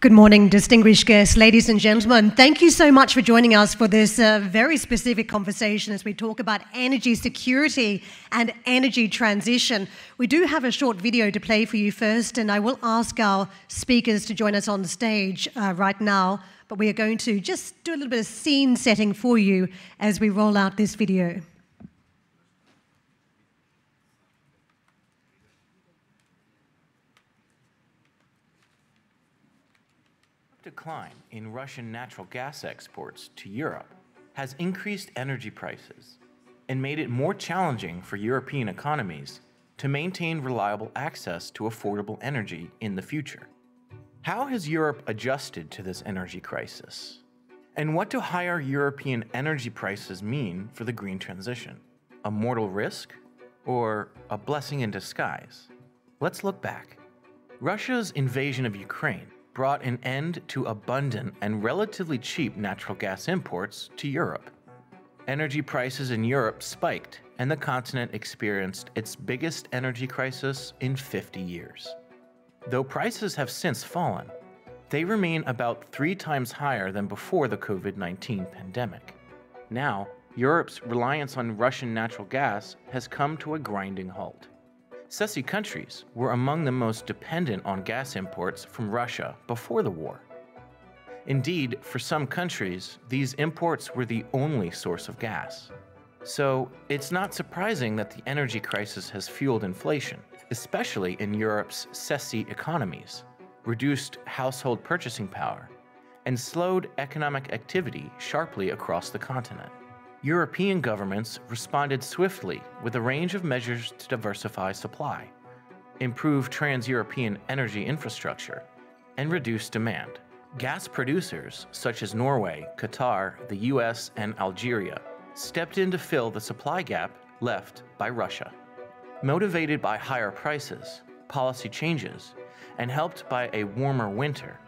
Good morning, distinguished guests, ladies and gentlemen. Thank you so much for joining us for this very specific conversation as we talk about energy security and energy transition. We do have a short video to play for you first, and I will ask our speakers to join us on the stage right now, but we are going to just do a little bit of scene setting for you as we roll out this video. Decline in Russian natural gas exports to Europe has increased energy prices and made it more challenging for European economies to maintain reliable access to affordable energy in the future. How has Europe adjusted to this energy crisis? And what do higher European energy prices mean for the green transition? A mortal risk or a blessing in disguise? Let's look back. Russia's invasion of Ukraine brought an end to abundant and relatively cheap natural gas imports to Europe. Energy prices in Europe spiked, and the continent experienced its biggest energy crisis in 50 years. Though prices have since fallen, they remain about 3 times higher than before the COVID-19 pandemic. Now, Europe's reliance on Russian natural gas has come to a grinding halt. CESEE countries were among the most dependent on gas imports from Russia before the war. Indeed, for some countries, these imports were the only source of gas. So, it's not surprising that the energy crisis has fueled inflation, especially in Europe's CESEE economies, reduced household purchasing power, and slowed economic activity sharply across the continent. European governments responded swiftly with a range of measures to diversify supply, improve trans-European energy infrastructure, and reduce demand. Gas producers such as Norway, Qatar, the US, and Algeria stepped in to fill the supply gap left by Russia. Motivated by higher prices, policy changes, and helped by a warmer winter,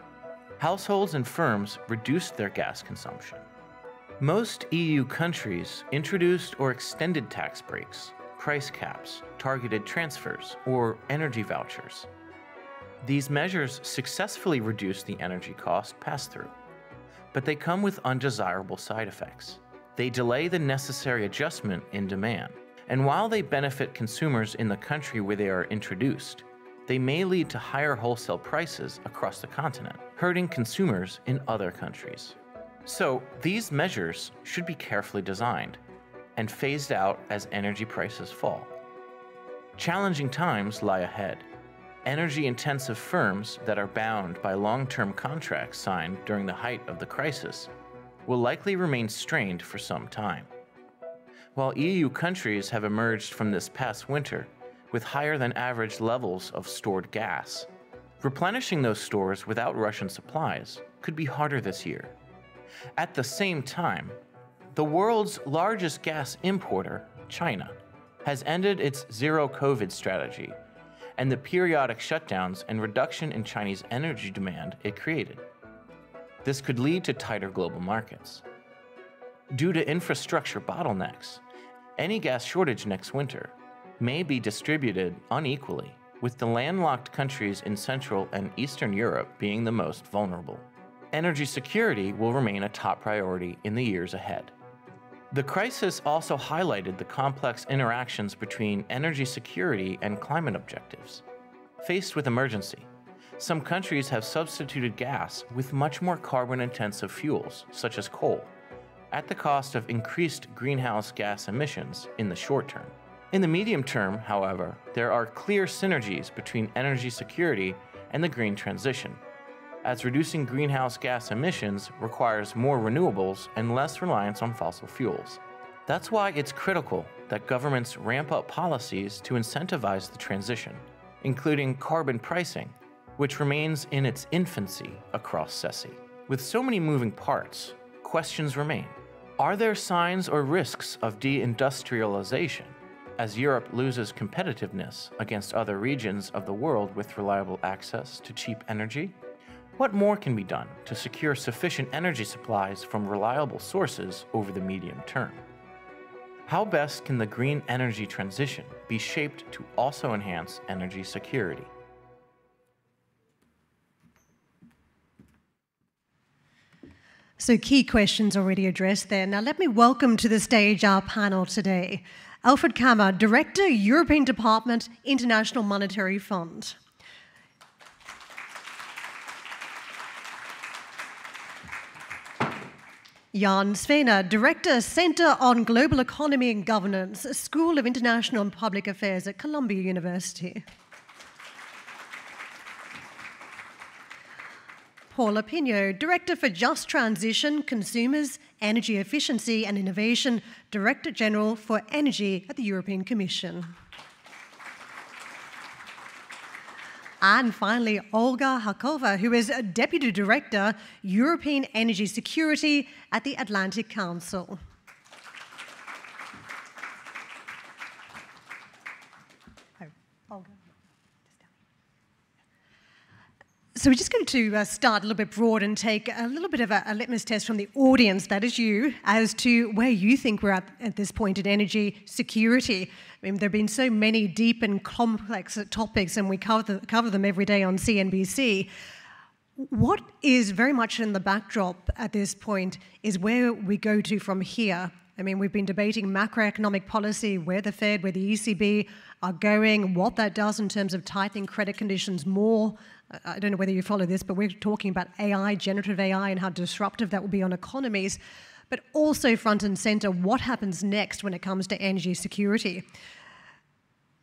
households and firms reduced their gas consumption. Most EU countries introduced or extended tax breaks, price caps, targeted transfers, or energy vouchers. These measures successfully reduce the energy cost pass-through, but they come with undesirable side effects. They delay the necessary adjustment in demand, and while they benefit consumers in the country where they are introduced, they may lead to higher wholesale prices across the continent, hurting consumers in other countries. So, these measures should be carefully designed and phased out as energy prices fall. Challenging times lie ahead. Energy-intensive firms that are bound by long-term contracts signed during the height of the crisis will likely remain strained for some time. While EU countries have emerged from this past winter with higher-than-average levels of stored gas, replenishing those stores without Russian supplies could be harder this year. At the same time, the world's largest gas importer, China, has ended its zero-COVID strategy and the periodic shutdowns and reduction in Chinese energy demand it created. This could lead to tighter global markets. Due to infrastructure bottlenecks, any gas shortage next winter may be distributed unequally, with the landlocked countries in Central and Eastern Europe being the most vulnerable. Energy security will remain a top priority in the years ahead. The crisis also highlighted the complex interactions between energy security and climate objectives. Faced with emergency, some countries have substituted gas with much more carbon-intensive fuels, such as coal, at the cost of increased greenhouse gas emissions in the short term. In the medium term, however, there are clear synergies between energy security and the green transition, as reducing greenhouse gas emissions requires more renewables and less reliance on fossil fuels. That's why it's critical that governments ramp up policies to incentivize the transition, including carbon pricing, which remains in its infancy across CESEE. With so many moving parts, questions remain. Are there signs or risks of deindustrialization as Europe loses competitiveness against other regions of the world with reliable access to cheap energy? What more can be done to secure sufficient energy supplies from reliable sources over the medium term? How best can the green energy transition be shaped to also enhance energy security? So key questions already addressed there. Now let me welcome to the stage our panel today. Alfred Kammer, Director, European Department, International Monetary Fund. Švejnar, Director, Center on Global Economy and Governance, School of International and Public Affairs at Columbia University. Paula Pinho, Director for Just Transition, Consumers, Energy Efficiency and Innovation, Directorate-General for Energy at the European Commission. And finally, Olga Khakova, who is a Deputy Director, European Energy Security at the Atlantic Council. Olga. So we're just going to start a little bit broad and take a little bit of a litmus test from the audience, that is you, as to where you think we're at this point in energy security. I mean, there have been so many deep and complex topics, and we cover them every day on CNBC. What is very much in the backdrop at this point is where we go to from here. I mean, we've been debating macroeconomic policy, where the Fed, where the ECB are going, what that does in terms of tightening credit conditions more. I don't know whether you follow this, but we're talking about AI, generative AI, and how disruptive that will be on economies. But also front and center, what happens next when it comes to energy security?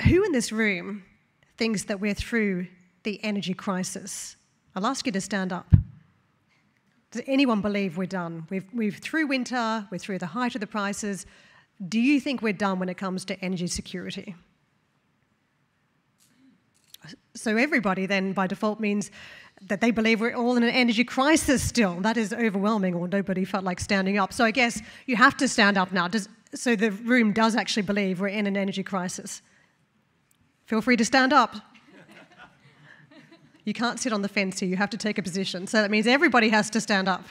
Who in this room thinks that we're through the energy crisis? I'll ask you to stand up. Does anyone believe we're done? We're through winter, we're through the height of the prices. Do you think we're done when it comes to energy security? So everybody then, by default, means that they believe we're all in an energy crisis still. That is overwhelming, or nobody felt like standing up. So I guess you have to stand up now. So the room does actually believe we're in an energy crisis. Feel free to stand up. You can't sit on the fence here. You have to take a position. So that means everybody has to stand up.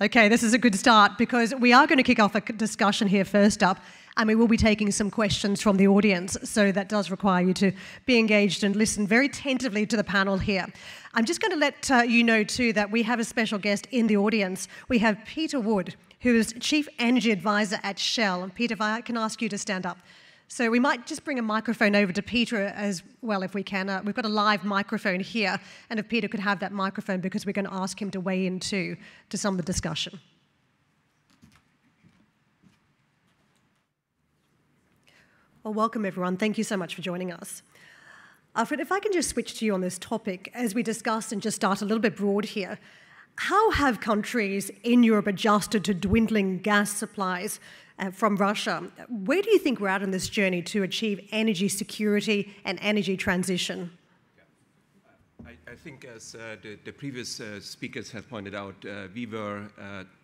Okay, this is a good start, because we are going to kick off a discussion here first up, and we will be taking some questions from the audience, so that does require you to be engaged and listen very attentively to the panel here. I'm just going to let you know too that we have a special guest in the audience. We have Peter Wood, who is Chief Energy Advisor at Shell. And Peter, if I can ask you to stand up. So we might just bring a microphone over to Peter as well, if we can. We've got a live microphone here, and if Peter could have that microphone, because we're going to ask him to weigh in too to some of the discussion. Well, welcome everyone. Thank you so much for joining us. Alfred, if I can just switch to you on this topic as we discuss and just start a little bit broad here. How have countries in Europe adjusted to dwindling gas supplies from Russia? Where do you think we're at on this journey to achieve energy security and energy transition? I think, as the previous speakers have pointed out, we were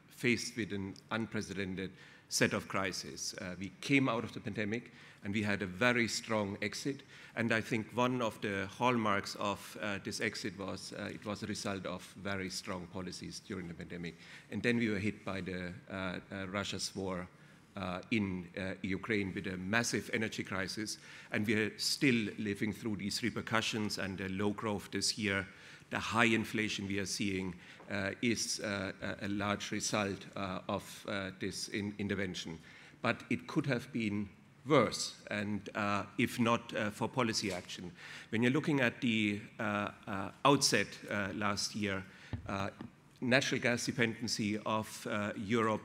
faced with an unprecedented set of crises. We came out of the pandemic, and we had a very strong exit. And I think one of the hallmarks of this exit was it was a result of very strong policies during the pandemic. And then we were hit by the Russia's war in Ukraine with a massive energy crisis. And we are still living through these repercussions, and the low growth this year. The high inflation we are seeing is a large result of this intervention. But it could have been worse, and if not for policy action. When you're looking at the outset last year, natural gas dependency of Europe,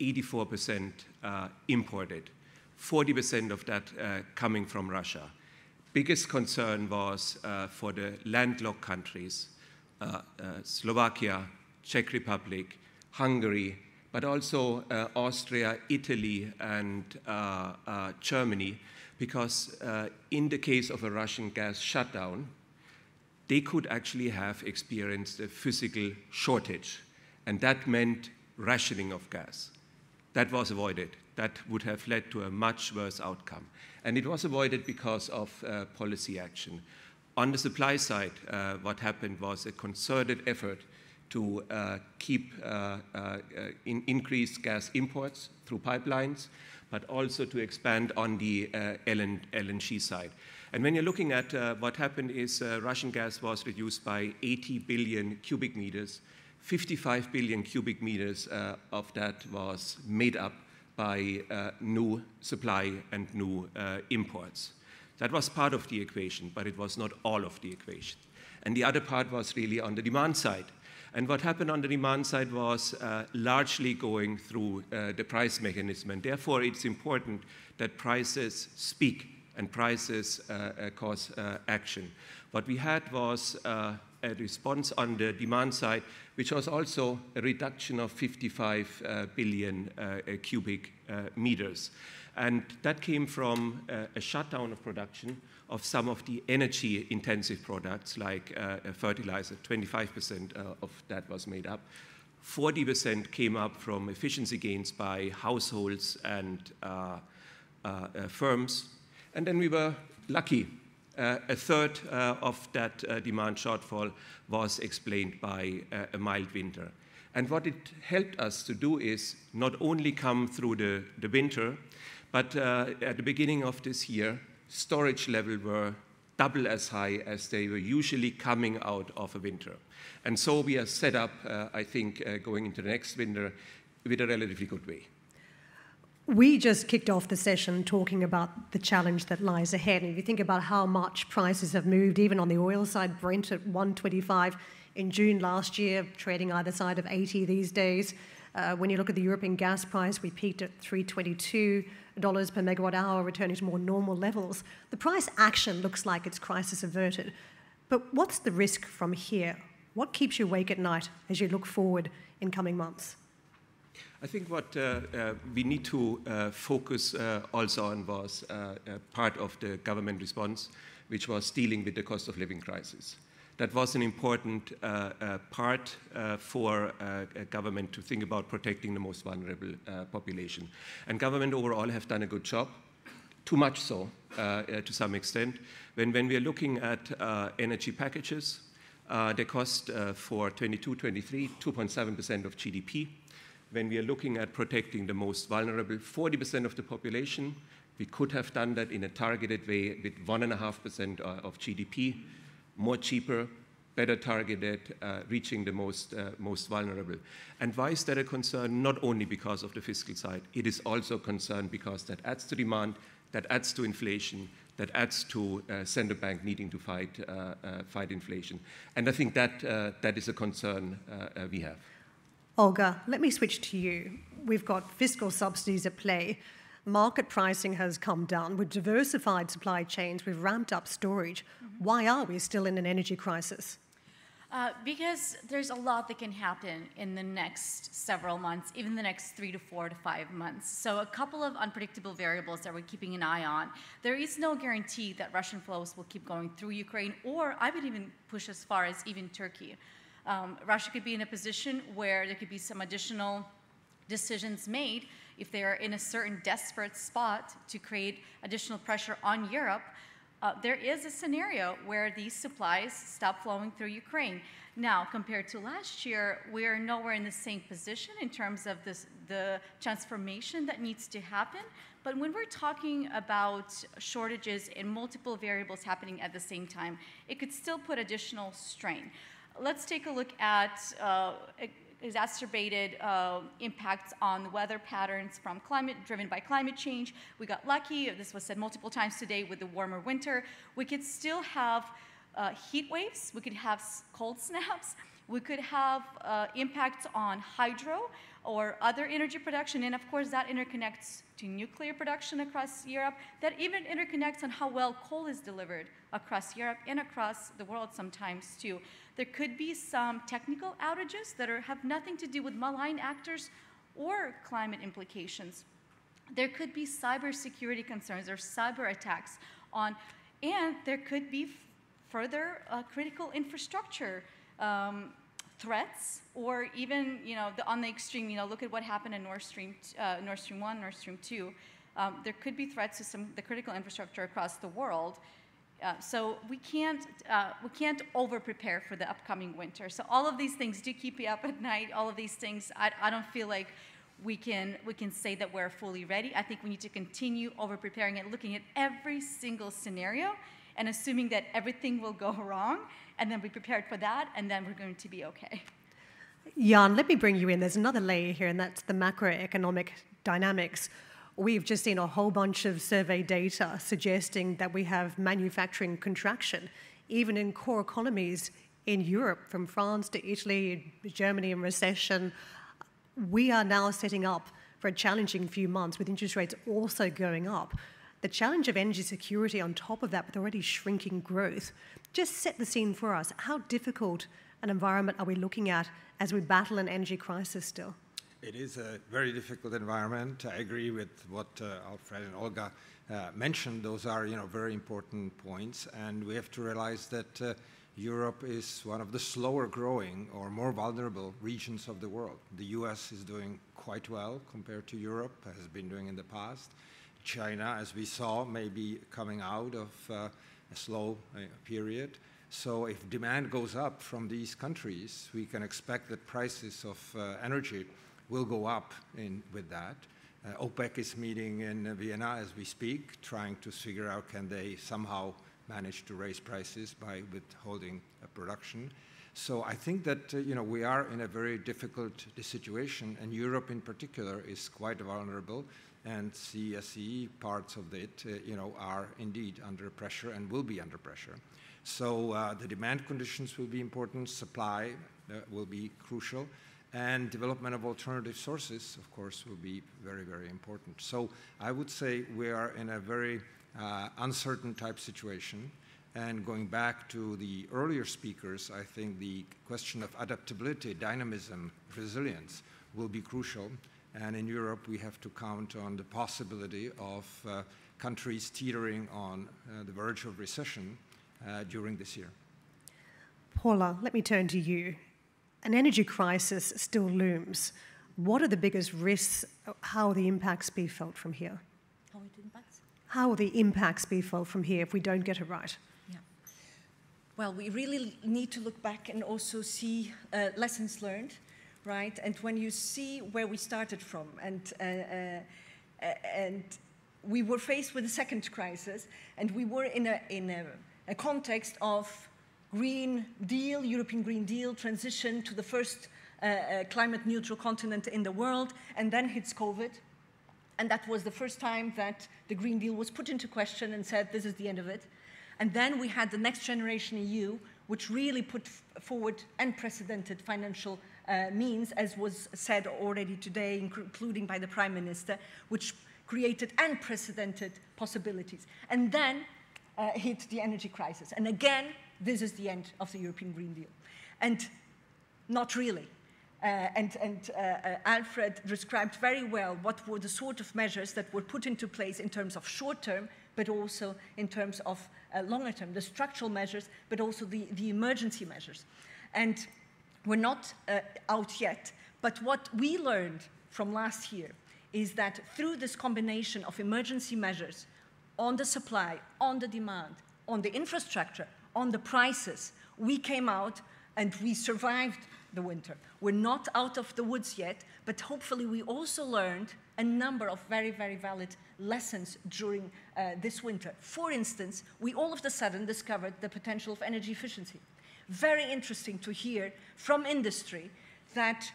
84% imported, 40% of that coming from Russia. Biggest concern was for the landlocked countries, Slovakia, Czech Republic, Hungary, but also Austria, Italy, and Germany, because in the case of a Russian gas shutdown, they could actually have experienced a physical shortage, and that meant rationing of gas. That was avoided. That would have led to a much worse outcome. And it was avoided because of policy action. On the supply side, what happened was a concerted effort to keep increased gas imports through pipelines, but also to expand on the LNG side. And when you're looking at what happened is Russian gas was reduced by 80 billion cubic meters 55 billion cubic meters of that was made up by new supply and new imports. That was part of the equation, but it was not all of the equation. And the other part was really on the demand side. And what happened on the demand side was largely going through the price mechanism. And therefore, it's important that prices speak and prices cause action. What we had was a response on the demand side, which was also a reduction of 55 billion cubic meters. And that came from a shutdown of production of some of the energy-intensive products, like fertilizer. 25% of that was made up. 40% came up from efficiency gains by households and firms. And then we were lucky. A third of that demand shortfall was explained by a mild winter. And what it helped us to do is not only come through the winter, but at the beginning of this year, storage levels were double as high as they were usually coming out of a winter. And so we are set up, I think, going into the next winter with a relatively good way. We just kicked off the session talking about the challenge that lies ahead. And if you think about how much prices have moved, even on the oil side, Brent at 125 in June last year, trading either side of 80 these days. When you look at the European gas price, we peaked at $322 per megawatt hour, returning to more normal levels. The price action looks like it's crisis averted. But what's the risk from here? What keeps you awake at night as you look forward in coming months? I think what we need to focus also on was part of the government response, which was dealing with the cost of living crisis. That was an important part for government to think about protecting the most vulnerable population. And government overall have done a good job, too much so to some extent. When we are looking at energy packages, they cost for 22-23, 2.7% of GDP. When we are looking at protecting the most vulnerable, 40% of the population, we could have done that in a targeted way with 1.5% of GDP. More cheaper, better targeted, reaching the most vulnerable. And why is that a concern? Not only because of the fiscal side, it is also a concern because that adds to demand, that adds to inflation, that adds to central bank needing to fight inflation. And I think that is a concern we have. Olga, let me switch to you. We've got fiscal subsidies at play. Market pricing has come down. We've diversified supply chains. We've ramped up storage. Why are we still in an energy crisis? Because there's a lot that can happen in the next several months, even the next 3 to 4 to 5 months. So a couple of unpredictable variables that we're keeping an eye on. There is no guarantee that Russian flows will keep going through Ukraine, or I would even push as far as even Turkey. Russia could be in a position where there could be some additional decisions made if they are in a certain desperate spot to create additional pressure on Europe. There is a scenario where these supplies stop flowing through Ukraine. Now, compared to last year, we are nowhere in the same position in terms of the transformation that needs to happen. But when we're talking about shortages and multiple variables happening at the same time, it could still put additional strain. Let's take a look at exacerbated impacts on weather patterns from driven by climate change. We got lucky, this was said multiple times today, with the warmer winter. We could still have heat waves, we could have cold snaps, we could have impacts on hydro or other energy production, and of course that interconnects to nuclear production across Europe. That even interconnects on how well coal is delivered across Europe and across the world sometimes too. There could be some technical outages that have nothing to do with malign actors or climate implications. There could be cybersecurity concerns or cyber attacks and there could be further critical infrastructure threats, or even, on the extreme, look at what happened in Nord Stream 1, Nord Stream 2. There could be threats to the critical infrastructure across the world. So we can't over-prepare for the upcoming winter. So all of these things do keep you up at night. All of these things, I don't feel like we can say that we're fully ready. I think we need to continue over-preparing and looking at every single scenario and assuming that everything will go wrong, and then be prepared for that, and then we're going to be okay. Jan, let me bring you in. There's another layer here, and that's the macroeconomic dynamics. We've just seen a whole bunch of survey data suggesting that we have manufacturing contraction, even in core economies in Europe, from France to Italy, Germany in recession. We are now setting up for a challenging few months with interest rates also going up. The challenge of energy security on top of that with already shrinking growth. Just set the scene for us. How difficult an environment are we looking at as we battle an energy crisis still? It is a very difficult environment. I agree with what Alfred and Olga mentioned. Those are, very important points. And we have to realize that Europe is one of the slower growing or more vulnerable regions of the world. The US is doing quite well compared to Europe, has been doing in the past. China, as we saw, may be coming out of a slow period. So if demand goes up from these countries, we can expect that prices of energy will go up with that. OPEC is meeting in Vienna as we speak, trying to figure out can they somehow manage to raise prices by withholding production. So I think that we are in a very difficult situation, and Europe in particular is quite vulnerable, and CESEE parts of it are indeed under pressure and will be under pressure. So the demand conditions will be important, supply will be crucial, and development of alternative sources, of course, will be very, very important. So I would say we are in a very uncertain type situation. And going back to the earlier speakers, I think the question of adaptability, dynamism, resilience will be crucial. And in Europe, we have to count on the possibility of countries teetering on the verge of recession during this year. Paula, let me turn to you. An energy crisis still looms. What are the biggest risks? How will the impacts be felt from here? How will the impacts be felt from here if we don't get it right? Yeah. Well, we really need to look back and also see lessons learned, right? And when you see where we started from, and we were faced with a second crisis, and we were in a context of Green Deal, European Green Deal, transition to the first climate-neutral continent in the world, and then hits COVID. And that was the first time that the Green Deal was put into question and said, this is the end of it. And then we had the Next Generation EU, which really put forward unprecedented financial means, as was said already today, including by the Prime Minister, which created unprecedented possibilities. And then hit the energy crisis. And again, this is the end of the European Green Deal. And not really. Alfred described very well what were the sort of measures that were put into place in terms of short term, but also in terms of longer term, the structural measures, but also the emergency measures. And we're not out yet, but what we learned from last year is that through this combination of emergency measures on the supply, on the demand, on the infrastructure, on the prices, we came out and we survived the winter. We're not out of the woods yet, but hopefully we also learned a number of very, very valid lessons during this winter. For instance, we all of a sudden discovered the potential of energy efficiency. Very interesting to hear from industry that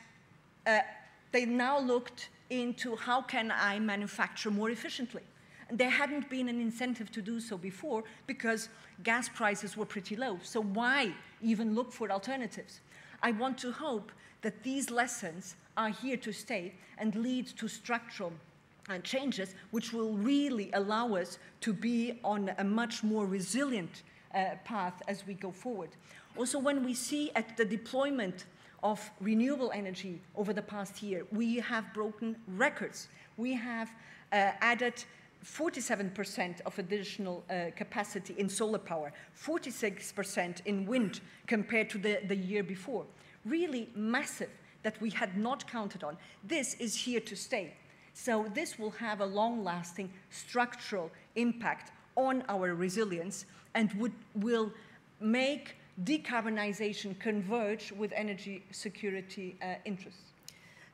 they now looked into how can I manufacture more efficiently. There hadn't been an incentive to do so before because gas prices were pretty low. So why even look for alternatives? I want to hope that these lessons are here to stay and lead to structural changes which will really allow us to be on a much more resilient path as we go forward. Also, when we see at the deployment of renewable energy over the past year, we have broken records. We have added 47% of additional capacity in solar power, 46% in wind compared to the year before. Really massive that we had not counted on. This is here to stay. So this will have a long-lasting structural impact on our resilience and will make decarbonization converge with energy security interests.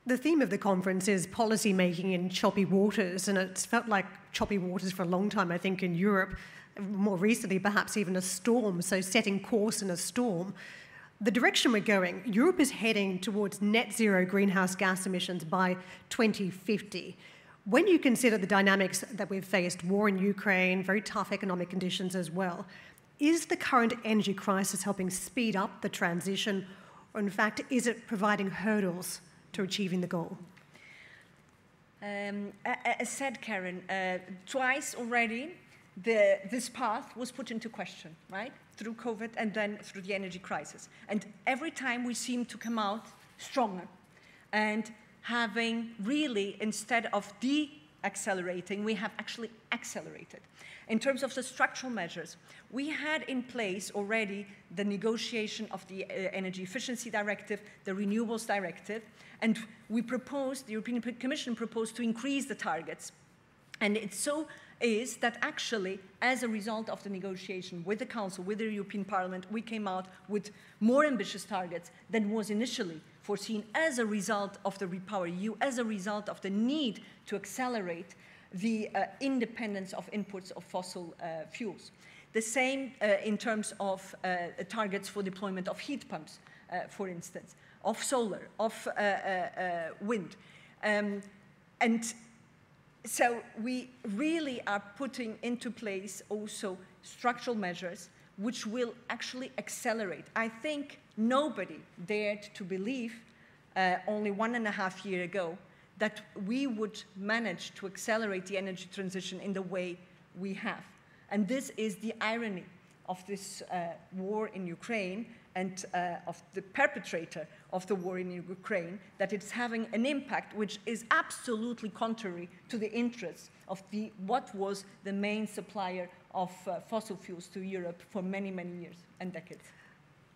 The theme of the conference is policy making in choppy waters, and it's felt like choppy waters for a long time, I think, in Europe. More recently, perhaps even a storm, so setting course in a storm. the direction we're going, Europe is heading towards net zero greenhouse gas emissions by 2050. When you consider the dynamics that we've faced, war in Ukraine, very tough economic conditions as well, is the current energy crisis helping speed up the transition, or in fact, is it providing hurdles to achieving the goal? As said, Karen, twice already this path was put into question, right? Through COVID and then through the energy crisis. And every time we seem to come out stronger and having really, instead of de-accelerating, we have actually accelerated. In terms of the structural measures, we had in place already the negotiation of the Energy Efficiency Directive, the Renewables Directive, and we proposed, the European Commission proposed to increase the targets. And it so is that actually, as a result of the negotiation with the Council, with the European Parliament, we came out with more ambitious targets than was initially foreseen as a result of the REPowerEU, as a result of the need to accelerate the independence of inputs of fossil fuels. The same in terms of targets for deployment of heat pumps, for instance, of solar, of wind. And so we really are putting into place also structural measures which will actually accelerate. I think nobody dared to believe only 1.5 years ago that we would manage to accelerate the energy transition in the way we have. And this is the irony of this war in Ukraine and of the perpetrator of the war in Ukraine, that it's having an impact which is absolutely contrary to the interests of what was the main supplier of fossil fuels to Europe for many, many years and decades.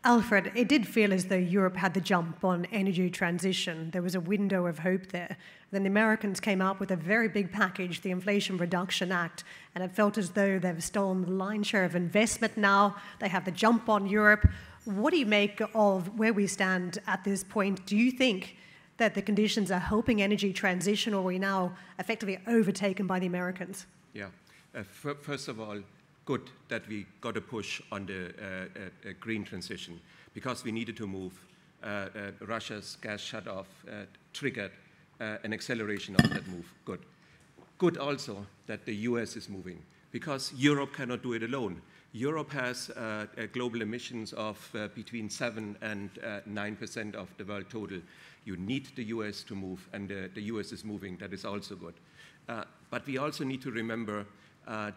Alfred, it did feel as though Europe had the jump on energy transition. There was a window of hope there. Then the Americans came up with a very big package, the Inflation Reduction Act, and it felt as though they've stolen the lion's share of investment now. They have the jump on Europe. What do you make of where we stand at this point? Do you think that the conditions are helping energy transition, or are we now effectively overtaken by the Americans? Yeah. First of all, good that we got a push on the green transition, because we needed to move. Russia's gas shut-off triggered an acceleration of that move. Good. Good also that the US is moving, because Europe cannot do it alone. Europe has global emissions of between 7 and 9% of the world total. You need the US to move, and the US is moving. That is also good. But we also need to remember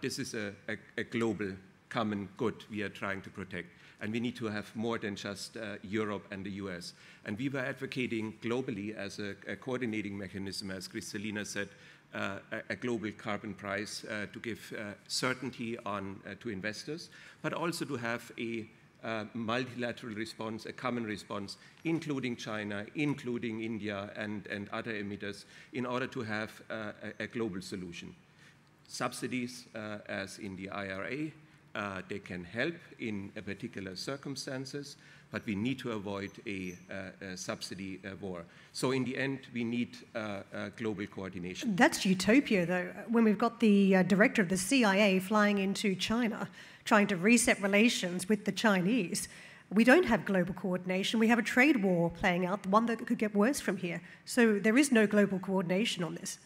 this is a global common good we are trying to protect. And we need to have more than just Europe and the US. And we were advocating globally as a coordinating mechanism, as Kristalina said, a global carbon price to give certainty to investors, but also to have a multilateral response, a common response, including China, including India and other emitters, in order to have a global solution. Subsidies, as in the IRA, they can help in particular circumstances, but we need to avoid a subsidy war. So in the end, we need global coordination. That's utopia, though, when we've got the director of the CIA flying into China, trying to reset relations with the Chinese. We don't have global coordination. We have a trade war playing out, one that could get worse from here. So there is no global coordination on this.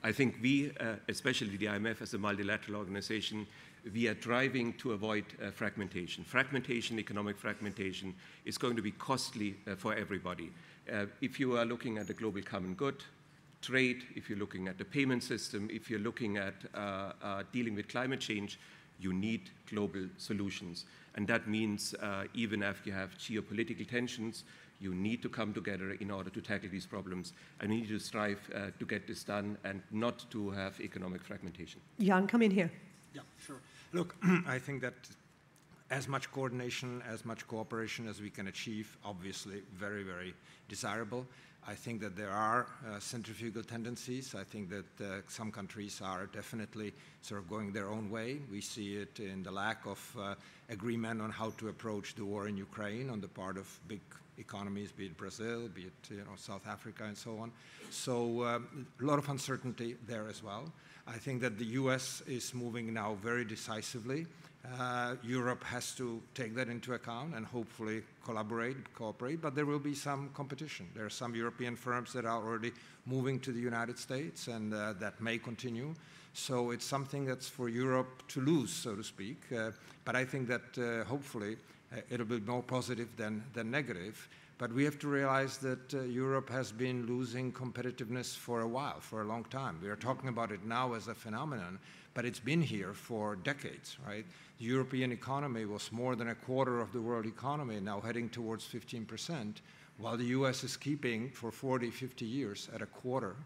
I think we, especially the IMF as a multilateral organization, we are driving to avoid fragmentation. Fragmentation, economic fragmentation, is going to be costly for everybody. If you are looking at the global common good, trade, if you're looking at the payment system, if you're looking at dealing with climate change, you need global solutions. And that means even if you have geopolitical tensions, you need to come together in order to tackle these problems. And we need to strive to get this done and not to have economic fragmentation. Jan, come in here. Yeah, sure. Look, I think that as much coordination, as much cooperation as we can achieve, obviously very, very desirable. I think that there are centrifugal tendencies. I think that some countries are definitely sort of going their own way. We see it in the lack of agreement on how to approach the war in Ukraine on the part of big economies, be it Brazil, be it South Africa, and so on. So a lot of uncertainty there as well. I think that the US is moving now very decisively. Europe has to take that into account and hopefully cooperate, but there will be some competition. There are some European firms that are already moving to the United States, and that may continue. So it's something that's for Europe to lose, so to speak. But I think that hopefully it'll be more positive than negative. But we have to realize that Europe has been losing competitiveness for a while, for a long time. We are talking about it now as a phenomenon, but it's been here for decades, right? The European economy was more than a quarter of the world economy, now heading towards 15%, while the US is keeping for 40, 50 years at a quarter,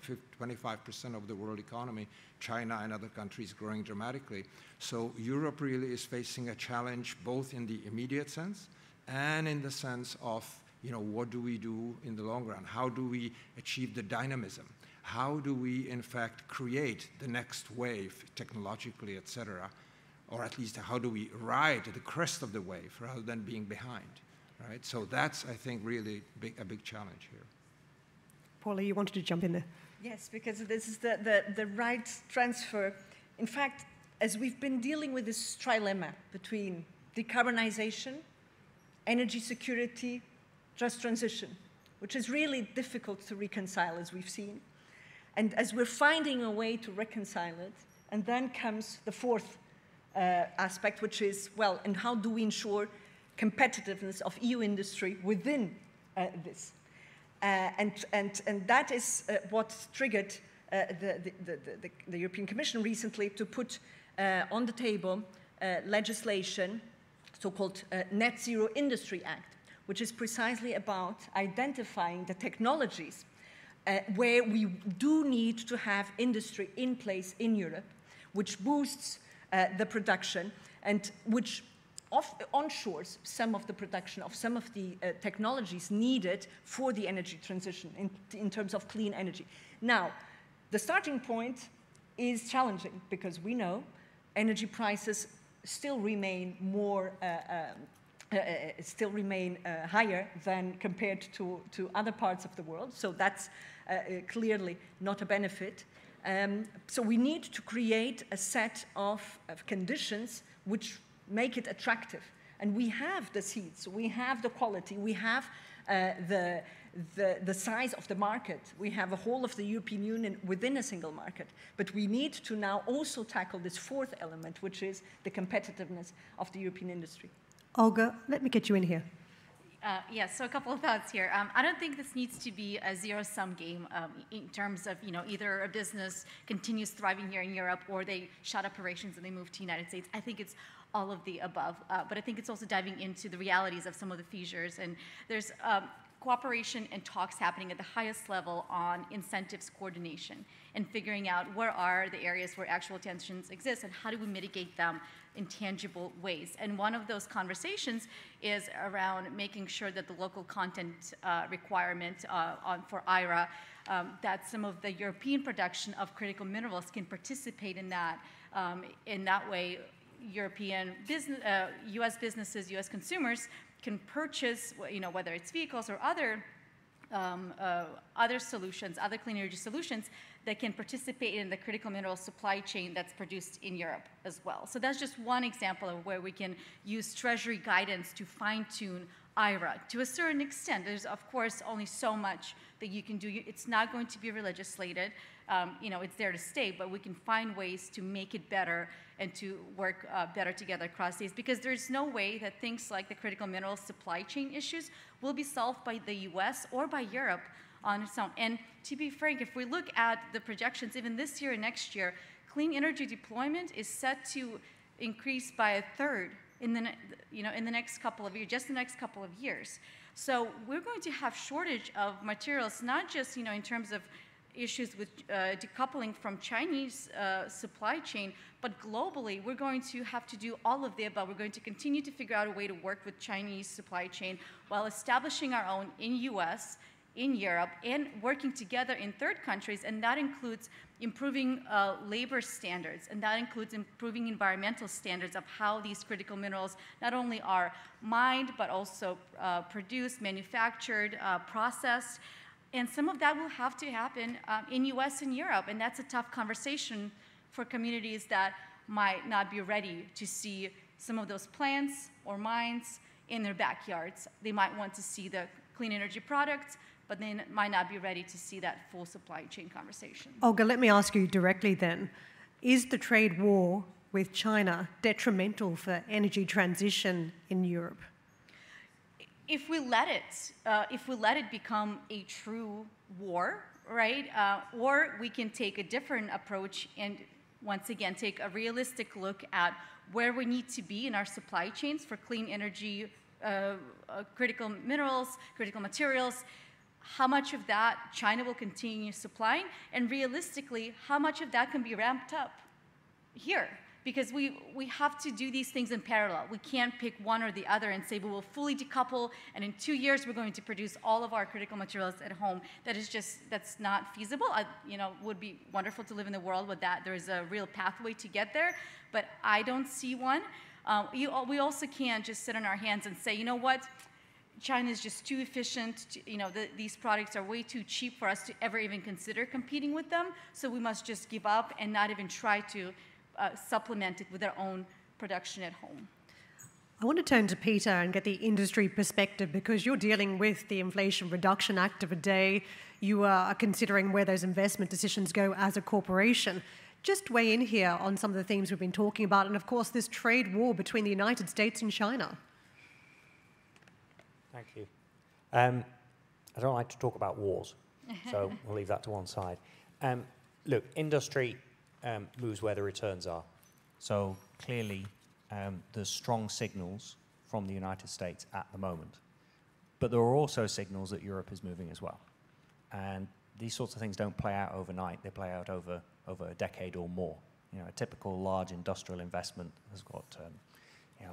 25% of the world economy, China and other countries growing dramatically. So Europe really is facing a challenge both in the immediate sense and in the sense of, what do we do in the long run? How do we achieve the dynamism? How do we, in fact, create the next wave technologically, et cetera? Or at least how do we ride the crest of the wave rather than being behind, right? So that's, I think, really a big challenge here. Paula, you wanted to jump in there. Yes, because this is the right transfer. In fact, as we've been dealing with this trilemma between decarbonization, energy security, just transition, which is really difficult to reconcile, as we've seen. And as we're finding a way to reconcile it, and then comes the fourth aspect, which is, well, and how do we ensure competitiveness of EU industry within this? And that is what triggered the European Commission recently to put on the table legislation, so-called Net Zero Industry Act, which is precisely about identifying the technologies where we do need to have industry in place in Europe, which boosts the production and which onshores some of the production of some of the technologies needed for the energy transition in terms of clean energy. Now, the starting point is challenging because we know energy prices still remain higher than compared to other parts of the world. So that's clearly not a benefit. So we need to create a set of conditions which make it attractive. And we have the seeds, we have the quality, we have the size of the market. We have a whole of the European Union within a single market. But we need to now also tackle this fourth element, which is the competitiveness of the European industry. Olga, let me get you in here. Yes, so a couple of thoughts here. I don't think this needs to be a zero-sum game in terms of, either a business continues thriving here in Europe or they shut operations and they move to the United States. I think it's all of the above. But I think it's also diving into the realities of some of the fissures. And there's cooperation and talks happening at the highest level on incentives coordination and figuring out where are the areas where actual tensions exist and how do we mitigate them in tangible ways. And one of those conversations is around making sure that the local content requirement for IRA, that some of the European production of critical minerals can participate in that. In that way, European business, U.S. businesses, U.S. consumers can purchase, whether it's vehicles or other solutions, other clean energy solutions that can participate in the critical mineral supply chain that's produced in Europe as well. So that's just one example of where we can use Treasury guidance to fine-tune IRA. To a certain extent, there's of course only so much that you can do. It's not going to be legislated. It's there to stay, but we can find ways to make it better and to work better together across these, because there's no way that things like the critical mineral supply chain issues will be solved by the US or by Europe on its own. And to be frank, if we look at the projections, even this year and next year, clean energy deployment is set to increase by a third in the next couple of years, just the next couple of years. So we're going to have shortage of materials, not just in terms of issues with decoupling from Chinese supply chain, but globally, we're going to have to do all of the above. We're going to continue to figure out a way to work with Chinese supply chain while establishing our own in US in Europe and working together in third countries, and that includes improving labor standards, and that includes improving environmental standards of how these critical minerals not only are mined, but also produced, manufactured, processed. And some of that will have to happen in US and Europe, and that's a tough conversation for communities that might not be ready to see some of those plants or mines in their backyards. They might want to see the clean energy products, but they might not be ready to see that full supply chain conversation. Olga, let me ask you directly then. Is the trade war with China detrimental for energy transition in Europe? If we let it become a true war, right? Or we can take a different approach and once again take a realistic look at where we need to be in our supply chains for clean energy, critical minerals, critical materials, how much of that China will continue supplying, and realistically, how much of that can be ramped up here. Because we have to do these things in parallel. We can't pick one or the other and say we will fully decouple, and in 2 years we're going to produce all of our critical materials at home. That's not feasible. Would be wonderful to live in a world with that. There is a real pathway to get there, but I don't see one. We also can't just sit on our hands and say, you know what, China is just too efficient. These products are way too cheap for us to ever even consider competing with them. So we must just give up and not even try to supplement it with our own production at home. I want to turn to Peter and get the industry perspective, because you're dealing with the Inflation Reduction Act of a day. You are considering where those investment decisions go as a corporation. Just weigh in here on some of the themes we've been talking about, and of course this trade war between the United States and China. Thank you. I don't like to talk about wars, so we'll leave that to one side. Look, industry moves where the returns are. So clearly, there's strong signals from the United States at the moment. But there are also signals that Europe is moving as well. And these sorts of things don't play out overnight. They play out over a decade or more. A typical large industrial investment has got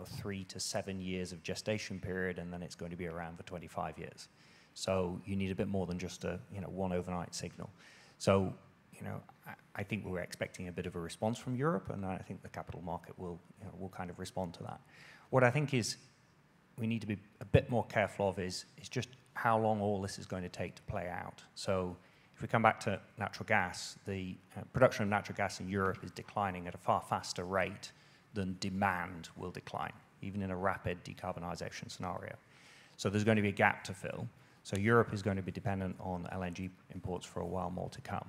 3 to 7 years of gestation period, and then it's going to be around for 25 years. So you need a bit more than just a one overnight signal. So I think we're expecting a bit of a response from Europe, and I think the capital market will kind of respond to that. What I think is we need to be a bit more careful of is just how long all this is going to take to play out. So if we come back to natural gas, the production of natural gas in Europe is declining at a far faster rate than demand will decline, even in a rapid decarbonisation scenario. So there's going to be a gap to fill. So Europe is going to be dependent on LNG imports for a while more to come.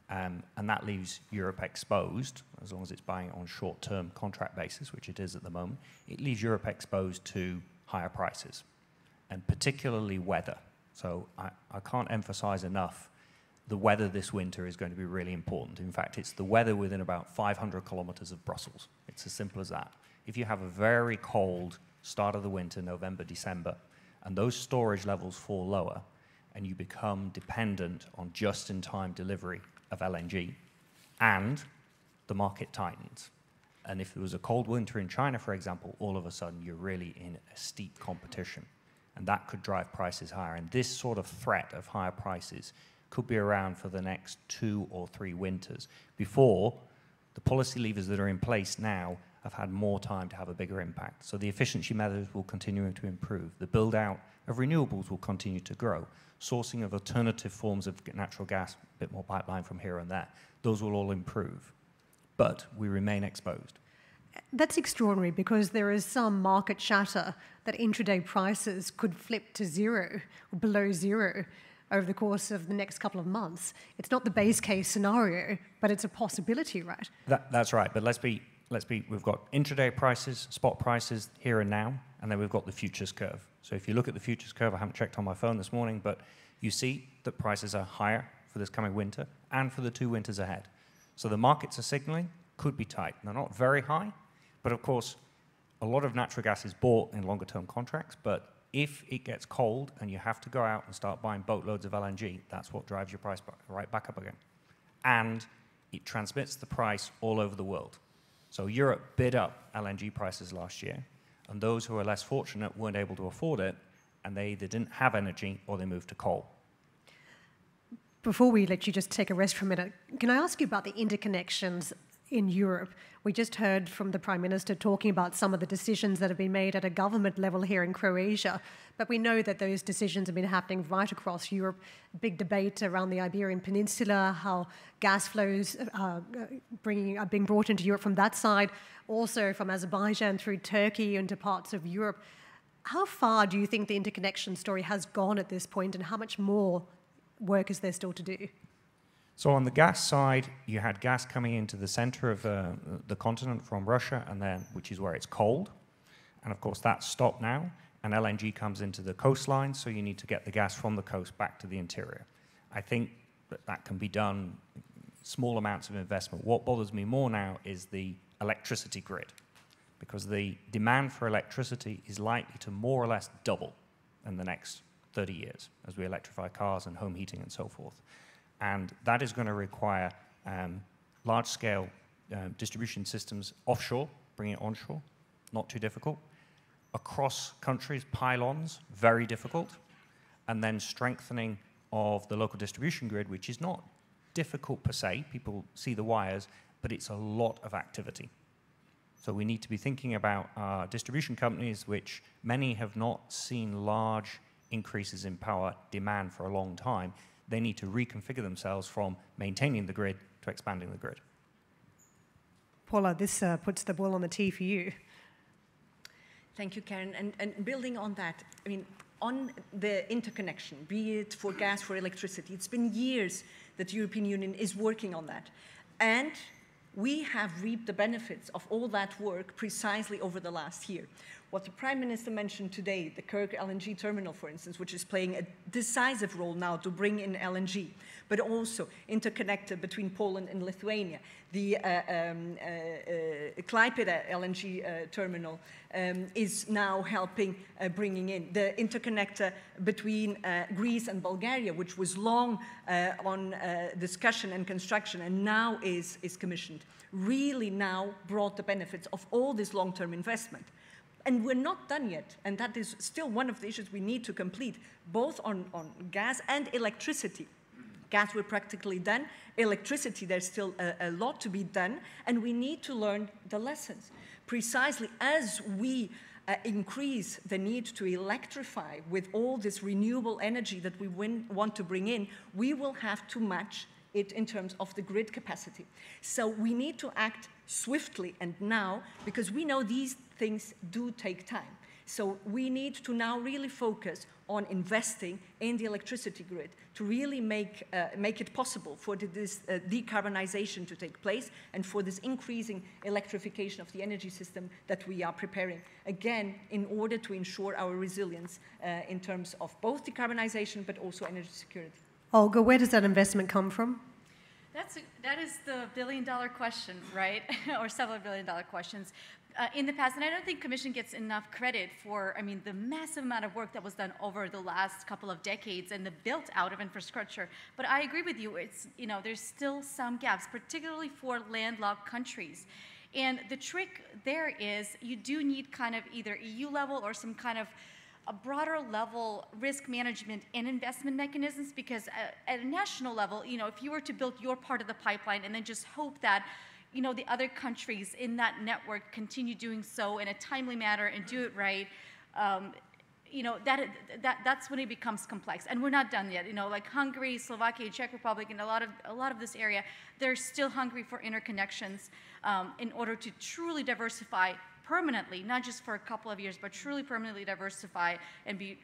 And that leaves Europe exposed, as long as it's buying on short-term contract basis, which it is at the moment, it leaves Europe exposed to higher prices, and particularly weather. So I can't emphasize enough, the weather this winter is going to be really important. In fact, it's the weather within about 500 kilometers of Brussels. It's as simple as that. If you have a very cold start of the winter, November, December, and those storage levels fall lower, and you become dependent on just-in-time delivery of LNG, and the market tightens. And if there was a cold winter in China, for example, all of a sudden you're really in a steep competition, and that could drive prices higher. And this sort of threat of higher prices could be around for the next 2 or 3 winters before the policy levers that are in place now have had more time to have a bigger impact. So the efficiency measures will continue to improve. The build-out of renewables will continue to grow. Sourcing of alternative forms of natural gas, a bit more pipeline from here and there, those will all improve. But we remain exposed. That's extraordinary, because there is some market chatter that intraday prices could flip to zero or below zero over the course of the next couple of months. It's not the base case scenario, but it's a possibility, right? That's right, but we've got intraday prices, spot prices here and now, and then we've got the futures curve. So if you look at the futures curve, I haven't checked on my phone this morning, but you see that prices are higher for this coming winter and for the 2 winters ahead. So the markets are signaling, could be tight. They're not very high, but of course, a lot of natural gas is bought in longer term contracts, but if it gets cold and you have to go out and start buying boatloads of LNG, that's what drives your price right back up again. And it transmits the price all over the world. So Europe bid up LNG prices last year, and those who are less fortunate weren't able to afford it, and they either didn't have energy or they moved to coal. Before we let you just take a rest for a minute, can I ask you about the interconnections in Europe? We just heard from the Prime Minister talking about some of the decisions that have been made at a government level here in Croatia, but we know that those decisions have been happening right across Europe. Big debate around the Iberian Peninsula, how gas flows are being brought into Europe from that side, also from Azerbaijan through Turkey into parts of Europe. How far do you think the interconnection story has gone at this point, and how much more work is there still to do? So on the gas side, you had gas coming into the center of the continent from Russia, and then, which is where it's cold. And of course, that's stopped now, and LNG comes into the coastline, so you need to get the gas from the coast back to the interior. I think that can be done, small amounts of investment. What bothers me more now is the electricity grid, because the demand for electricity is likely to more or less double in the next 30 years as we electrify cars and home heating and so forth. And that is going to require large-scale distribution systems offshore, bringing it onshore, not too difficult. Across countries, pylons, very difficult. And then strengthening of the local distribution grid, which is not difficult per se. People see the wires, but it's a lot of activity. So we need to be thinking about distribution companies, which many have not seen large increases in power demand for a long time. They need to reconfigure themselves from maintaining the grid to expanding the grid. Paula, this puts the ball on the tee for you. Thank you, Karen. And building on that, I mean, on the interconnection, be it for gas, for electricity, it's been years that the European Union is working on that. And we have reaped the benefits of all that work precisely over the last year. What the Prime Minister mentioned today, the Kirk LNG terminal, for instance, which is playing a decisive role now to bring in LNG, but also interconnected between Poland and Lithuania. The Klaipėda LNG terminal is now helping bringing in the interconnector between Greece and Bulgaria, which was long on discussion and construction and now is commissioned, really now brought the benefits of all this long-term investment. And we're not done yet, and that is still one of the issues we need to complete, both on gas and electricity. Gas, we're practically done. Electricity, there's still a lot to be done, and we need to learn the lessons. Precisely as we increase the need to electrify with all this renewable energy that we want to bring in, we will have to match it in terms of the grid capacity. So we need to act swiftly and now, because we know these things do take time. So we need to now really focus on investing in the electricity grid to really make it possible for this decarbonization to take place and for this increasing electrification of the energy system that we are preparing, again, in order to ensure our resilience in terms of both decarbonization but also energy security. Olga, where does that investment come from? That is the billion-dollar question, right? Or several billion-dollar questions. In the past, and I don't think Commission gets enough credit for, I mean, the massive amount of work that was done over the last couple of decades and the built out of infrastructure. But I agree with you, it's, you know, there's still some gaps, particularly for landlocked countries. And the trick there is you do need kind of either EU level or some kind of a broader level risk management and investment mechanisms, because at a national level, you know, if you were to build your part of the pipeline and then just hope that, you know, the other countries in that network continue doing so in a timely manner and do it right, you know, that's when it becomes complex. And we're not done yet. You know, like Hungary, Slovakia, Czech Republic, and a lot of this area, they're still hungry for interconnections in order to truly diversify permanently, not just for a couple of years, but truly permanently diversify and be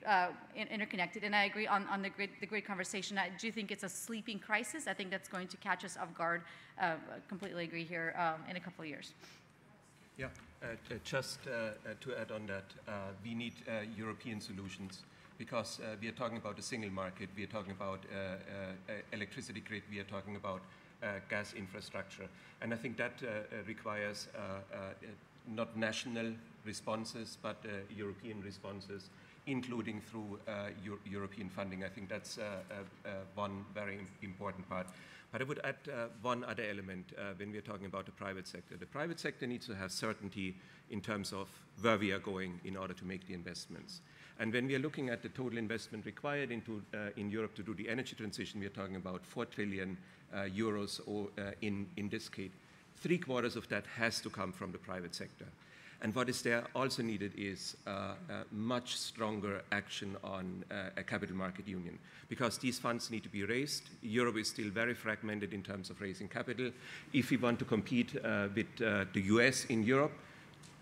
interconnected. And I agree on the grid conversation. I do think it's a sleeping crisis. I think that's going to catch us off guard. Completely agree here in a couple of years. Yeah, just to add on that, we need European solutions, because we are talking about a single market, we are talking about electricity grid, we are talking about gas infrastructure. And I think that requires not national responses, but European responses, including through European funding. I think that's one very important part. But I would add one other element when we're talking about the private sector. The private sector needs to have certainty in terms of where we are going in order to make the investments. And when we are looking at the total investment required in Europe to do the energy transition, we are talking about 4 trillion euros in this case. 3/4 of that has to come from the private sector. And what is there also needed is much stronger action on a capital market union, because these funds need to be raised. Europe is still very fragmented in terms of raising capital. If we want to compete with the US in Europe,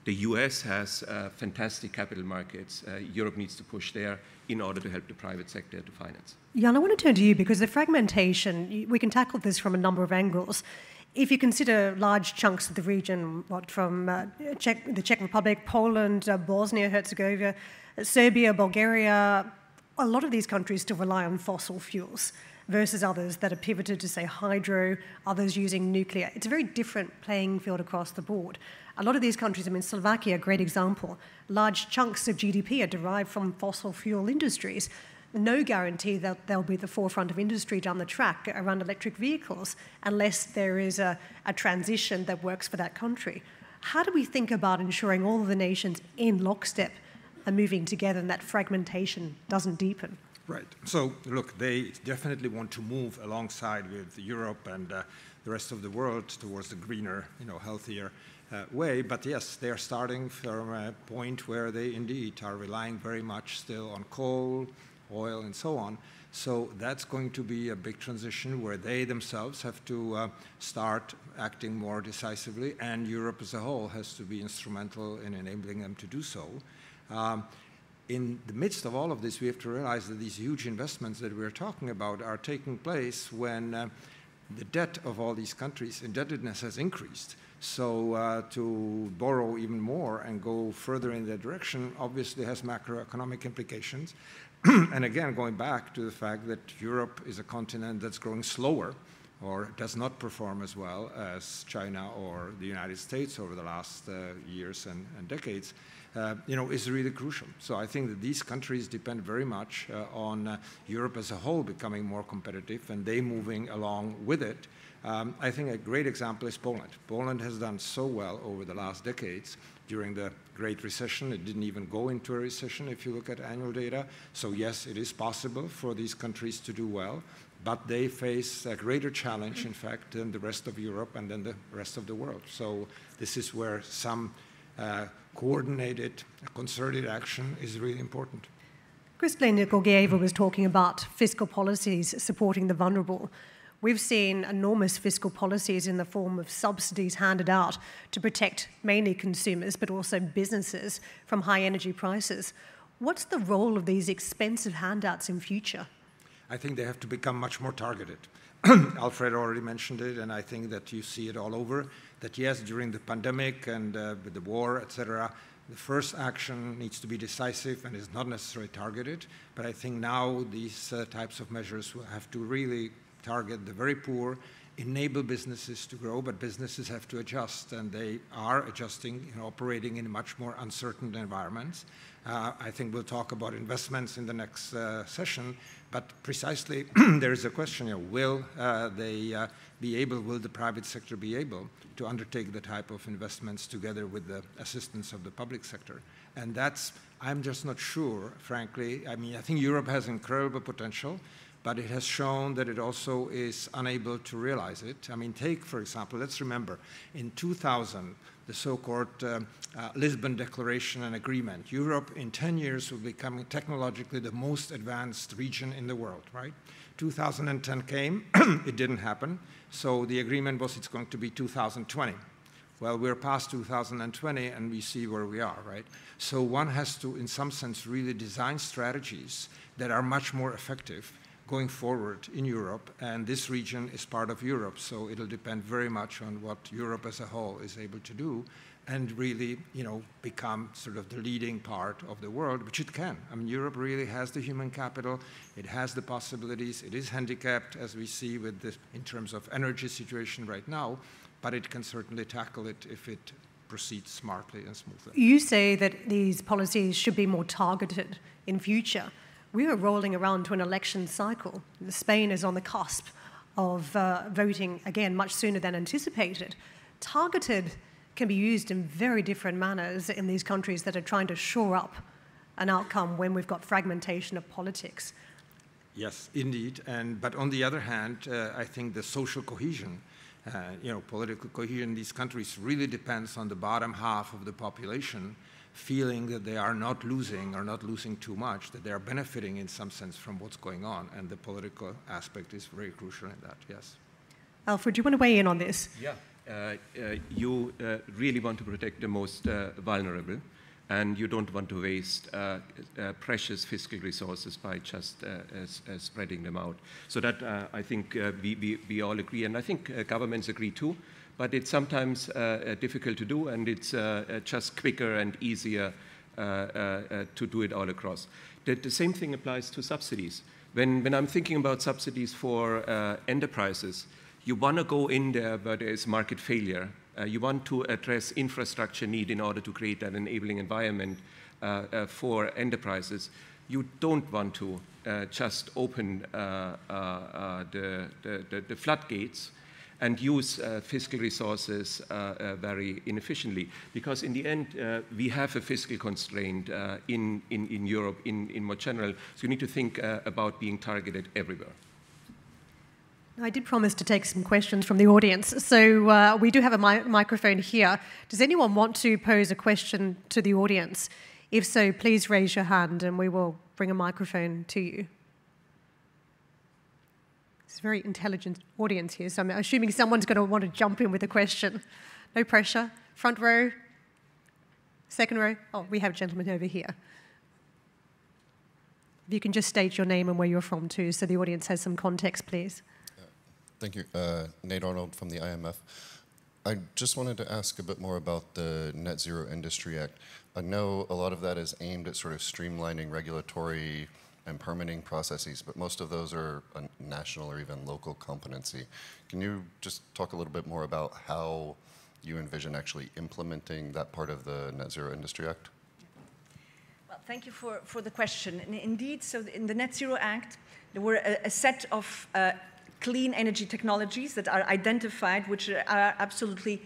the US has fantastic capital markets. Europe needs to push there in order to help the private sector to finance. Jan, I want to turn to you because the fragmentation, we can tackle this from a number of angles. If you consider large chunks of the region, from the Czech Republic, Poland, Bosnia-Herzegovina, Serbia, Bulgaria, a lot of these countries still rely on fossil fuels versus others that are pivoted to, say, hydro, others using nuclear. It's a very different playing field across the board. A lot of these countries, I mean, Slovakia, a great example, large chunks of GDP are derived from fossil fuel industries. No guarantee that they'll be the forefront of industry down the track around electric vehicles unless there is a transition that works for that country. How do we think about ensuring all of the nations in lockstep are moving together and that fragmentation doesn't deepen? Right. So, look, they definitely want to move alongside with Europe and the rest of the world towards the greener, healthier way. But yes, they are starting from a point where they indeed are relying very much still on coal, oil, and so on. So that's going to be a big transition where they themselves have to start acting more decisively, and Europe as a whole has to be instrumental in enabling them to do so. In the midst of all of this, we have to realize that these huge investments that we're talking about are taking place when the debt of all these countries, indebtedness has increased. So to borrow even more and go further in that direction obviously has macroeconomic implications. And again, going back to the fact that Europe is a continent that's growing slower or does not perform as well as China or the United States over the last years and decades, is really crucial. So I think that these countries depend very much on Europe as a whole becoming more competitive and they moving along with it. I think a great example is Poland. Poland has done so well over the last decades. During the Great Recession, it didn't even go into a recession if you look at annual data. So yes, it is possible for these countries to do well, but they face a greater challenge, in fact, than the rest of Europe and than the rest of the world. So this is where some coordinated, concerted action is really important. Kristalina Georgieva was talking about fiscal policies supporting the vulnerable. We've seen enormous fiscal policies in the form of subsidies handed out to protect mainly consumers, but also businesses from high energy prices. What's the role of these expensive handouts in future? I think they have to become much more targeted. Alfred already mentioned it, and I think that you see it all over, that yes, during the pandemic and with the war, etc., the first action needs to be decisive and is not necessarily targeted. But I think now these types of measures will have to really target the very poor, enable businesses to grow, but businesses have to adjust, and they are adjusting, operating in much more uncertain environments. I think we'll talk about investments in the next session, but precisely there is a question, will the private sector be able to undertake the type of investments together with the assistance of the public sector? And I'm just not sure, frankly. I mean, I think Europe has incredible potential, but it has shown that it also is unable to realize it. I mean, take, for example, let's remember, in 2000, the so-called Lisbon Declaration and Agreement, Europe in 10 years will become technologically the most advanced region in the world, right? 2010 came, it didn't happen, so the agreement was it's going to be 2020. Well, we're past 2020 and we see where we are, right? So one has to, in some sense, really design strategies that are much more effective going forward in Europe, and this region is part of Europe, so it'll depend very much on what Europe as a whole is able to do and really, become sort of the leading part of the world, which it can. I mean, Europe really has the human capital, it has the possibilities, it is handicapped, as we see with this, in terms of energy situation right now, but it can certainly tackle it if it proceeds smartly and smoothly. You say that these policies should be more targeted in future. We are rolling around to an election cycle. Spain is on the cusp of voting, again, much sooner than anticipated. Targeted can be used in very different manners in these countries that are trying to shore up an outcome when we've got fragmentation of politics. Yes, indeed. But on the other hand, I think the social cohesion, political cohesion in these countries really depends on the bottom half of the population feeling that they are not losing too much, that they are benefiting in some sense from what's going on. And the political aspect is very crucial in that, yes. Alfred, do you want to weigh in on this? Yeah. You really want to protect the most vulnerable, and you don't want to waste precious fiscal resources by just spreading them out. So that I think we all agree, and I think governments agree too, but it's sometimes difficult to do, and it's just quicker and easier to do it all across. The same thing applies to subsidies. When I'm thinking about subsidies for enterprises, you want to go in there where there is market failure. You want to address infrastructure need in order to create that enabling environment for enterprises. You don't want to just open the floodgates and use fiscal resources very inefficiently. Because in the end, we have a fiscal constraint in Europe in more general. So you need to think about being targeted everywhere. I did promise to take some questions from the audience, so we do have a microphone here. Does anyone want to pose a question to the audience? If so, please raise your hand and we will bring a microphone to you. It's a very intelligent audience here, so I'm assuming someone's going to want to jump in with a question. No pressure. Front row, second row. Oh, we have a gentleman over here. If you can just state your name and where you're from too, so the audience has some context, please. Thank you. Nate Arnold from the IMF. I just wanted to ask a bit more about the Net Zero Industry Act. I know a lot of that is aimed at sort of streamlining regulatory and permitting processes, but most of those are a national or even local competency. Can you just talk a little bit more about how you envision actually implementing that part of the Net Zero Industry Act? Well, thank you for the question. And indeed, so in the Net Zero Act, there were a set of clean energy technologies that are identified, which are absolutely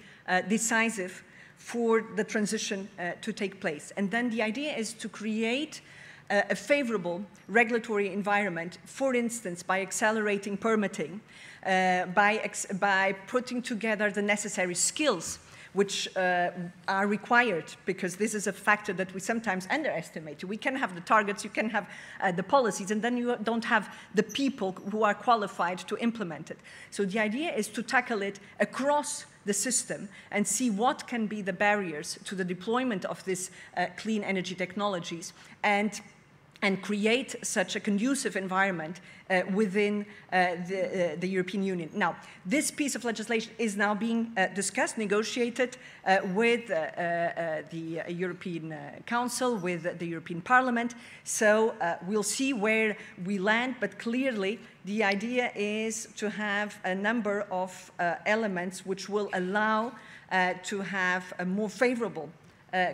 decisive for the transition to take place. And then the idea is to create a favorable regulatory environment, for instance, by accelerating permitting, by putting together the necessary skills which are required, because this is a factor that we sometimes underestimate. We can have the targets, you can have the policies, and then you don't have the people who are qualified to implement it. So the idea is to tackle it across the system and see what can be the barriers to the deployment of these clean energy technologies, and create such a conducive environment within the European Union. Now, this piece of legislation is now being discussed, negotiated with the European Council, with the European Parliament. So we'll see where we land, but clearly the idea is to have a number of elements which will allow to have a more favorable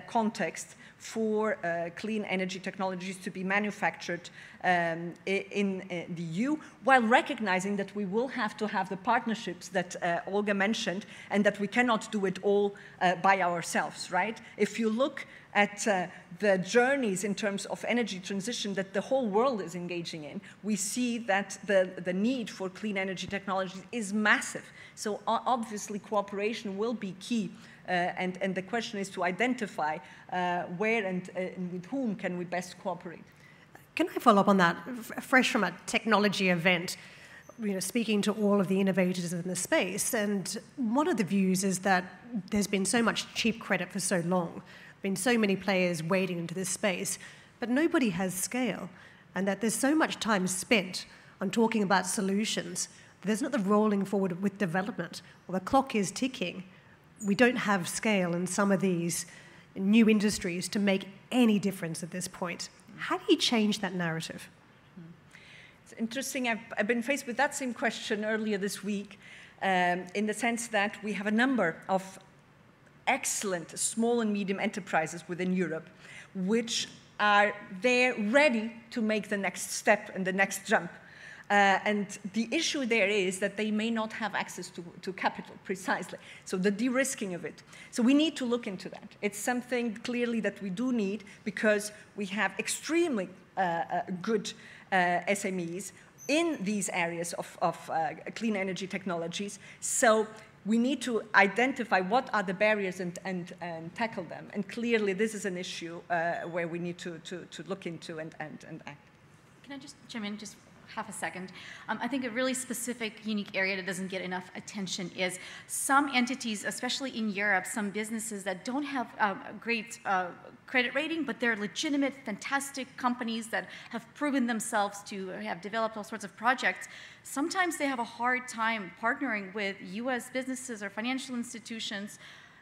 context for clean energy technologies to be manufactured in the EU, while recognizing that we will have to have the partnerships that Olga mentioned, and that we cannot do it all by ourselves, right? If you look at the journeys in terms of energy transition that the whole world is engaging in, we see that the need for clean energy technologies is massive. So obviously cooperation will be key. And the question is to identify where and with whom can we best cooperate. Can I follow up on that? Fresh from a technology event, speaking to all of the innovators in the space, and one of the views is that there's been so much cheap credit for so long, been so many players wading into this space, but nobody has scale, and that there's so much time spent on talking about solutions. There's not the rolling forward with development. Well, the clock is ticking. We don't have scale in some of these new industries to make any difference at this point. How do you change that narrative? It's interesting. I've been faced with that same question earlier this week, in the sense that we have a number of excellent small and medium enterprises within Europe which are there ready to make the next step and the next jump. And the issue there is that they may not have access to capital, precisely. So the de-risking of it. So we need to look into that. It's something clearly that we do need because we have extremely good SMEs in these areas of clean energy technologies. So we need to identify what are the barriers and tackle them. And clearly this is an issue where we need to look into and act. Can I just chime in just half a second? I think a really specific, unique area that doesn't get enough attention is some entities, especially in Europe, some businesses that don't have a great credit rating, but they're legitimate, fantastic companies that have proven themselves to have developed all sorts of projects. Sometimes they have a hard time partnering with US businesses or financial institutions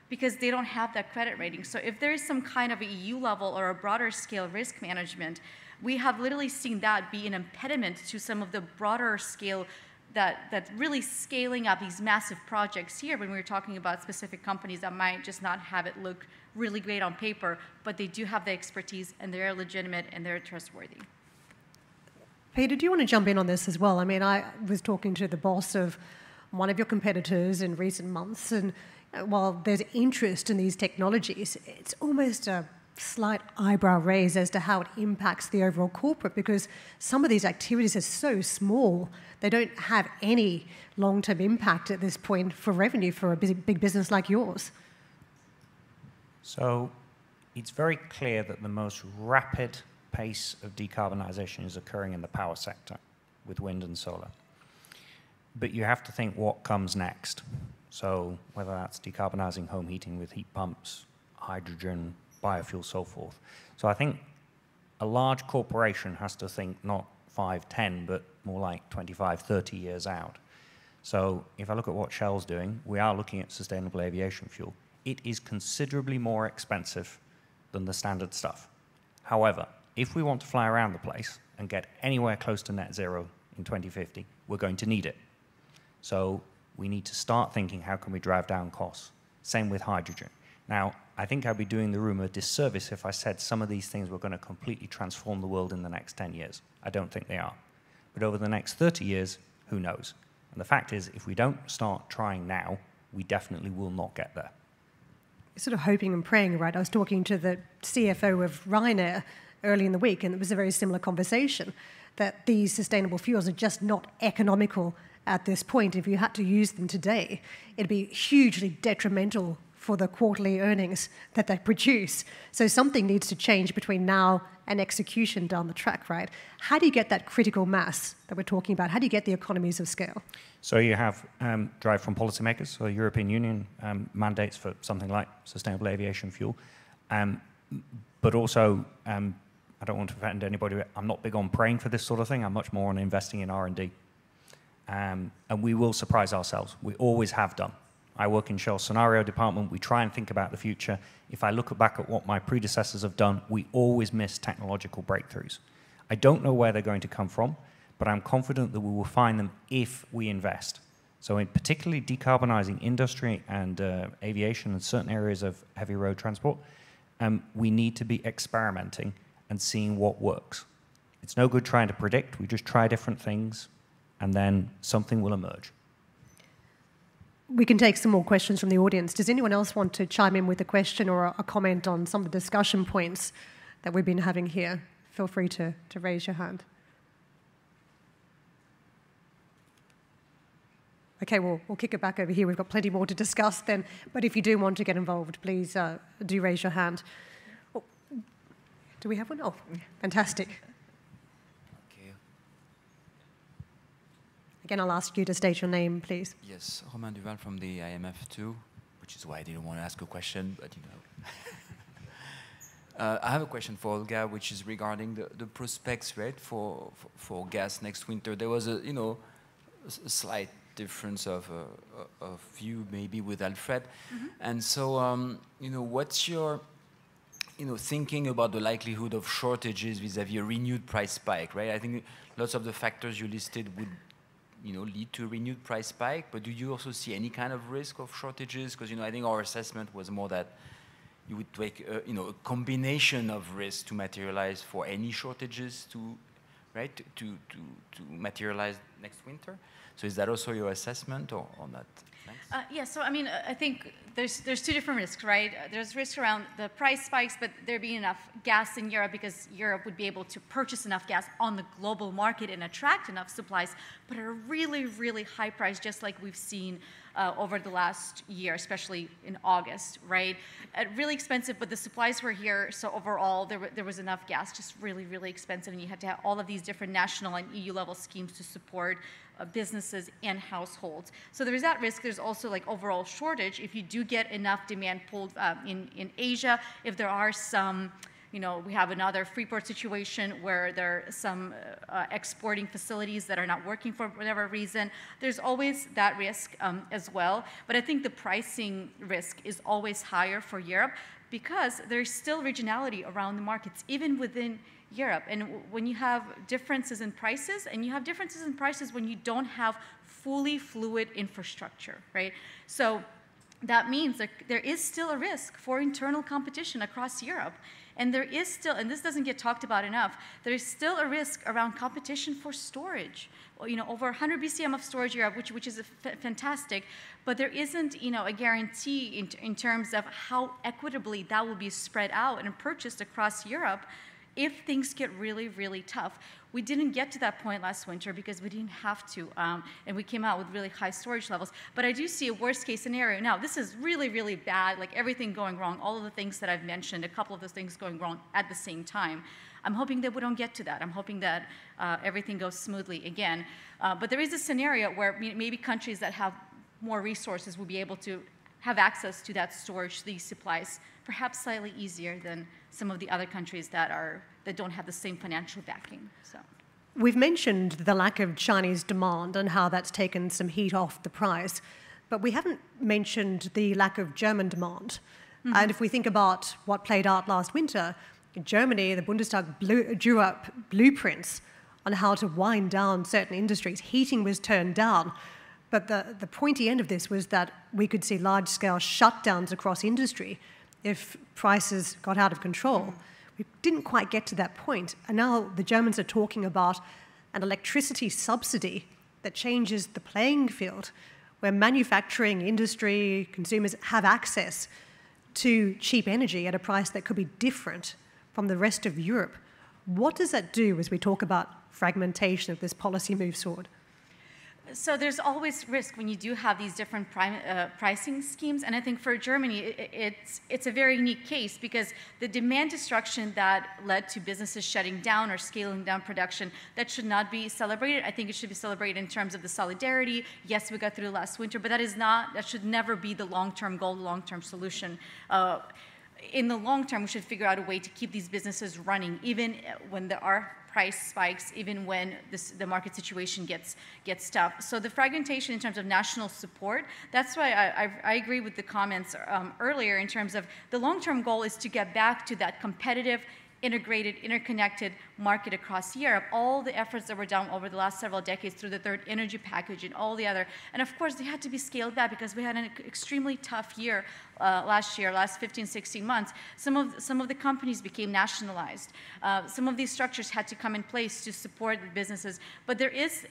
because they don't have that credit rating. So if there is some kind of a EU level or a broader scale risk management, we have literally seen that be an impediment to some of the broader scale that really scaling up these massive projects here when we're talking about specific companies that might just not have it look really great on paper, but they do have the expertise and they're legitimate and they're trustworthy. Peter, do you want to jump in on this as well? I mean, I was talking to the boss of one of your competitors in recent months, and while there's interest in these technologies, it's almost a slight eyebrow raise as to how it impacts the overall corporate, because some of these activities are so small, they don't have any long-term impact at this point for revenue for a big business like yours. So it's very clear that the most rapid pace of decarbonisation is occurring in the power sector with wind and solar. But you have to think what comes next. So whether that's decarbonising home heating with heat pumps, hydrogen, biofuel, so forth. So I think a large corporation has to think not 5, 10, but more like 25, 30 years out. So if I look at what Shell's doing, we are looking at sustainable aviation fuel. It is considerably more expensive than the standard stuff. However, if we want to fly around the place and get anywhere close to net zero in 2050, we're going to need it. So we need to start thinking, how can we drive down costs? Same with hydrogen. Now, I think I'd be doing the room a disservice if I said some of these things were going to completely transform the world in the next 10 years. I don't think they are. But over the next 30 years, who knows? And the fact is, if we don't start trying now, we definitely will not get there. You're sort of hoping and praying, right? I was talking to the CFO of Ryanair early in the week, and it was a very similar conversation, that these sustainable fuels are just not economical at this point. If you had to use them today, it'd be hugely detrimental for the quarterly earnings that they produce. So something needs to change between now and execution down the track, right? How do you get that critical mass that we're talking about? How do you get the economies of scale? So you have drive from policymakers, so the European Union mandates for something like sustainable aviation fuel. But also, I don't want to offend anybody, I'm not big on praying for this sort of thing. I'm much more on investing in R&D. And we will surprise ourselves. We always have done. I work in Shell's scenario department. We try and think about the future. If I look back at what my predecessors have done, we always miss technological breakthroughs. I don't know where they're going to come from, but I'm confident that we will find them if we invest. So in particularly decarbonising industry and aviation and certain areas of heavy road transport, we need to be experimenting and seeing what works. It's no good trying to predict. We just try different things, and then something will emerge. We can take some more questions from the audience. Does anyone else want to chime in with a question or a comment on some of the discussion points that we've been having here? Feel free to raise your hand. Okay, we'll kick it back over here. We've got plenty more to discuss then. But if you do want to get involved, please do raise your hand. Oh, do we have one? Oh, fantastic. Again, I'll ask you to state your name, please. Yes, Romain Duval from the IMF too, which is why I didn't want to ask a question, but you know. I have a question for Olga, which is regarding the prospects rate for gas next winter. There was a slight difference of view maybe with Alfred, and so what's your thinking about the likelihood of shortages vis-a-vis a renewed price spike, right? I think lots of the factors you listed would lead to a renewed price spike, but do you also see any kind of risk of shortages? Because, I think our assessment was more that you would take, a combination of risks to materialize for any shortages to right, to materialize next winter. So is that also your assessment on that? Yeah, so I mean, I think there's two different risks, right? There's risk around the price spikes, but there being enough gas in Europe because Europe would be able to purchase enough gas on the global market and attract enough supplies, but at a really, really high price, just like we've seen over the last year, especially in August, right? Really expensive, but the supplies were here, so overall there was enough gas, just really, really expensive, and you had to have all of these different national and EU level schemes to support businesses and households. So there's that risk. There's also like overall shortage. If you do get enough demand pulled in Asia, if there are some, you know, we have another Freeport situation where there are some exporting facilities that are not working for whatever reason, there's always that risk as well. But I think the pricing risk is always higher for Europe because there's still regionality around the markets, even within Europe. And when you have differences in prices, and you have differences in prices when you don't have fully fluid infrastructure, right? So that means that there is still a risk for internal competition across Europe. And there is still, and this doesn't get talked about enough, there is still a risk around competition for storage. Well, you know, over 100 BCM of storage Europe, which is fantastic, but there isn't, you know, a guarantee in terms of how equitably that will be spread out and purchased across Europe if things get really, really tough. We didn't get to that point last winter because we didn't have to, and we came out with really high storage levels. But I do see a worst case scenario. Now, this is really, really bad, like everything going wrong, all of the things that I've mentioned, a couple of those things going wrong at the same time. I'm hoping that we don't get to that. I'm hoping that everything goes smoothly again. But there is a scenario where maybe countries that have more resources will be able to have access to that storage, these supplies, perhaps slightly easier than some of the other countries that don't have the same financial backing. So, we've mentioned the lack of Chinese demand and how that's taken some heat off the price, but we haven't mentioned the lack of German demand. Mm-hmm. And if we think about what played out last winter, in Germany, the Bundestag drew up blueprints on how to wind down certain industries. Heating was turned down. But the pointy end of this was that we could see large-scale shutdowns across industry if prices got out of control. We didn't quite get to that point. And now the Germans are talking about an electricity subsidy that changes the playing field, where manufacturing, industry, consumers have access to cheap energy at a price that could be different from the rest of Europe. What does that do as we talk about fragmentation of this policy moves forward? So there's always risk when you do have these different pricing schemes, and I think for Germany, it's a very unique case because the demand destruction that led to businesses shutting down or scaling down production, that should not be celebrated. I think it should be celebrated in terms of the solidarity. Yes, we got through last winter, but that should never be the long-term goal, the long-term solution. In the long term, we should figure out a way to keep these businesses running, even when there are price spikes, even when the market situation gets tough. So the fragmentation in terms of national support, that's why I agree with the comments earlier in terms of the long-term goal is to get back to that competitive, integrated, interconnected market across Europe. All the efforts that were done over the last several decades through the third energy package and all the other, and of course they had to be scaled back because we had an extremely tough year last 15, 16 months. Some of the companies became nationalized. Some of these structures had to come in place to support the businesses. But there is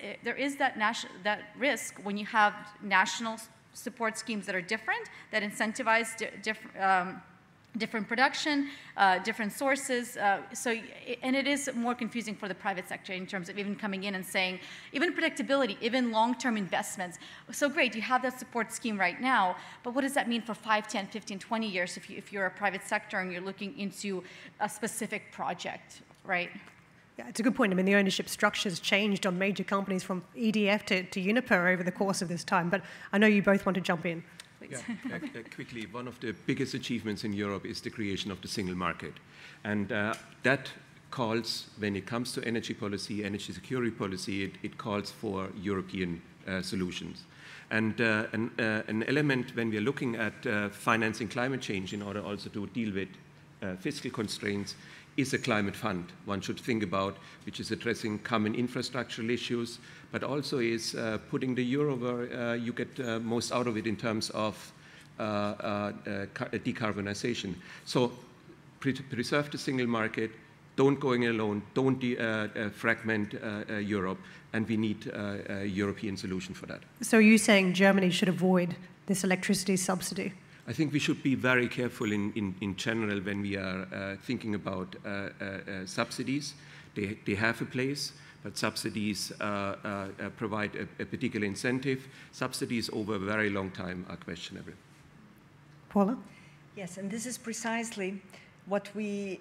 that risk when you have national support schemes that are different, that incentivize different production, different sources. And it is more confusing for the private sector in terms of even coming in and saying, even predictability, even long-term investments. So great, you have that support scheme right now, but what does that mean for 5, 10, 15, 20 years if you're a private sector and you're looking into a specific project, right? Yeah, it's a good point. I mean, the ownership structures changed on major companies from EDF to Uniper over the course of this time, but I know you both want to jump in. Yeah, quickly, one of the biggest achievements in Europe is the creation of the single market. And that calls, when it comes to energy policy, energy security policy, it calls for European solutions. And an element when we are looking at financing climate change in order also to deal with fiscal constraints is a climate fund one should think about, which is addressing common infrastructural issues, but also is putting the euro where you get most out of it in terms of decarbonization. So preserve the single market, don't go it alone, don't fragment Europe, and we need a European solution for that. So are you saying Germany should avoid this electricity subsidy? I think we should be very careful in general when we are thinking about subsidies. They have a place, but subsidies provide a particular incentive. Subsidies over a very long time are questionable. Paula? Yes, and this is precisely what we,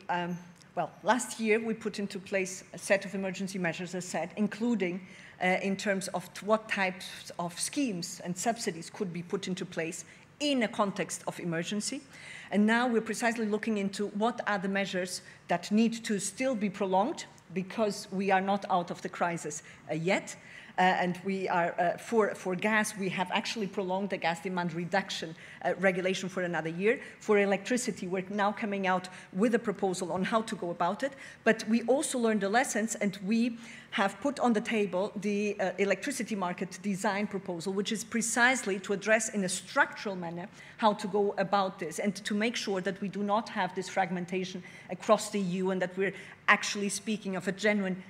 well, last year we put into place a set of emergency measures, as said, including in terms of what types of schemes and subsidies could be put into place in a context of emergency. And now we're precisely looking into what are the measures that need to still be prolonged, because we are not out of the crisis yet. And we are, for gas, we have actually prolonged the gas demand reduction regulation for another year. For electricity, we're now coming out with a proposal on how to go about it. But we also learned the lessons, and we have put on the table the electricity market design proposal, which is precisely to address in a structural manner how to go about this, and to make sure that we do not have this fragmentation across the EU, and that we're actually speaking of a genuine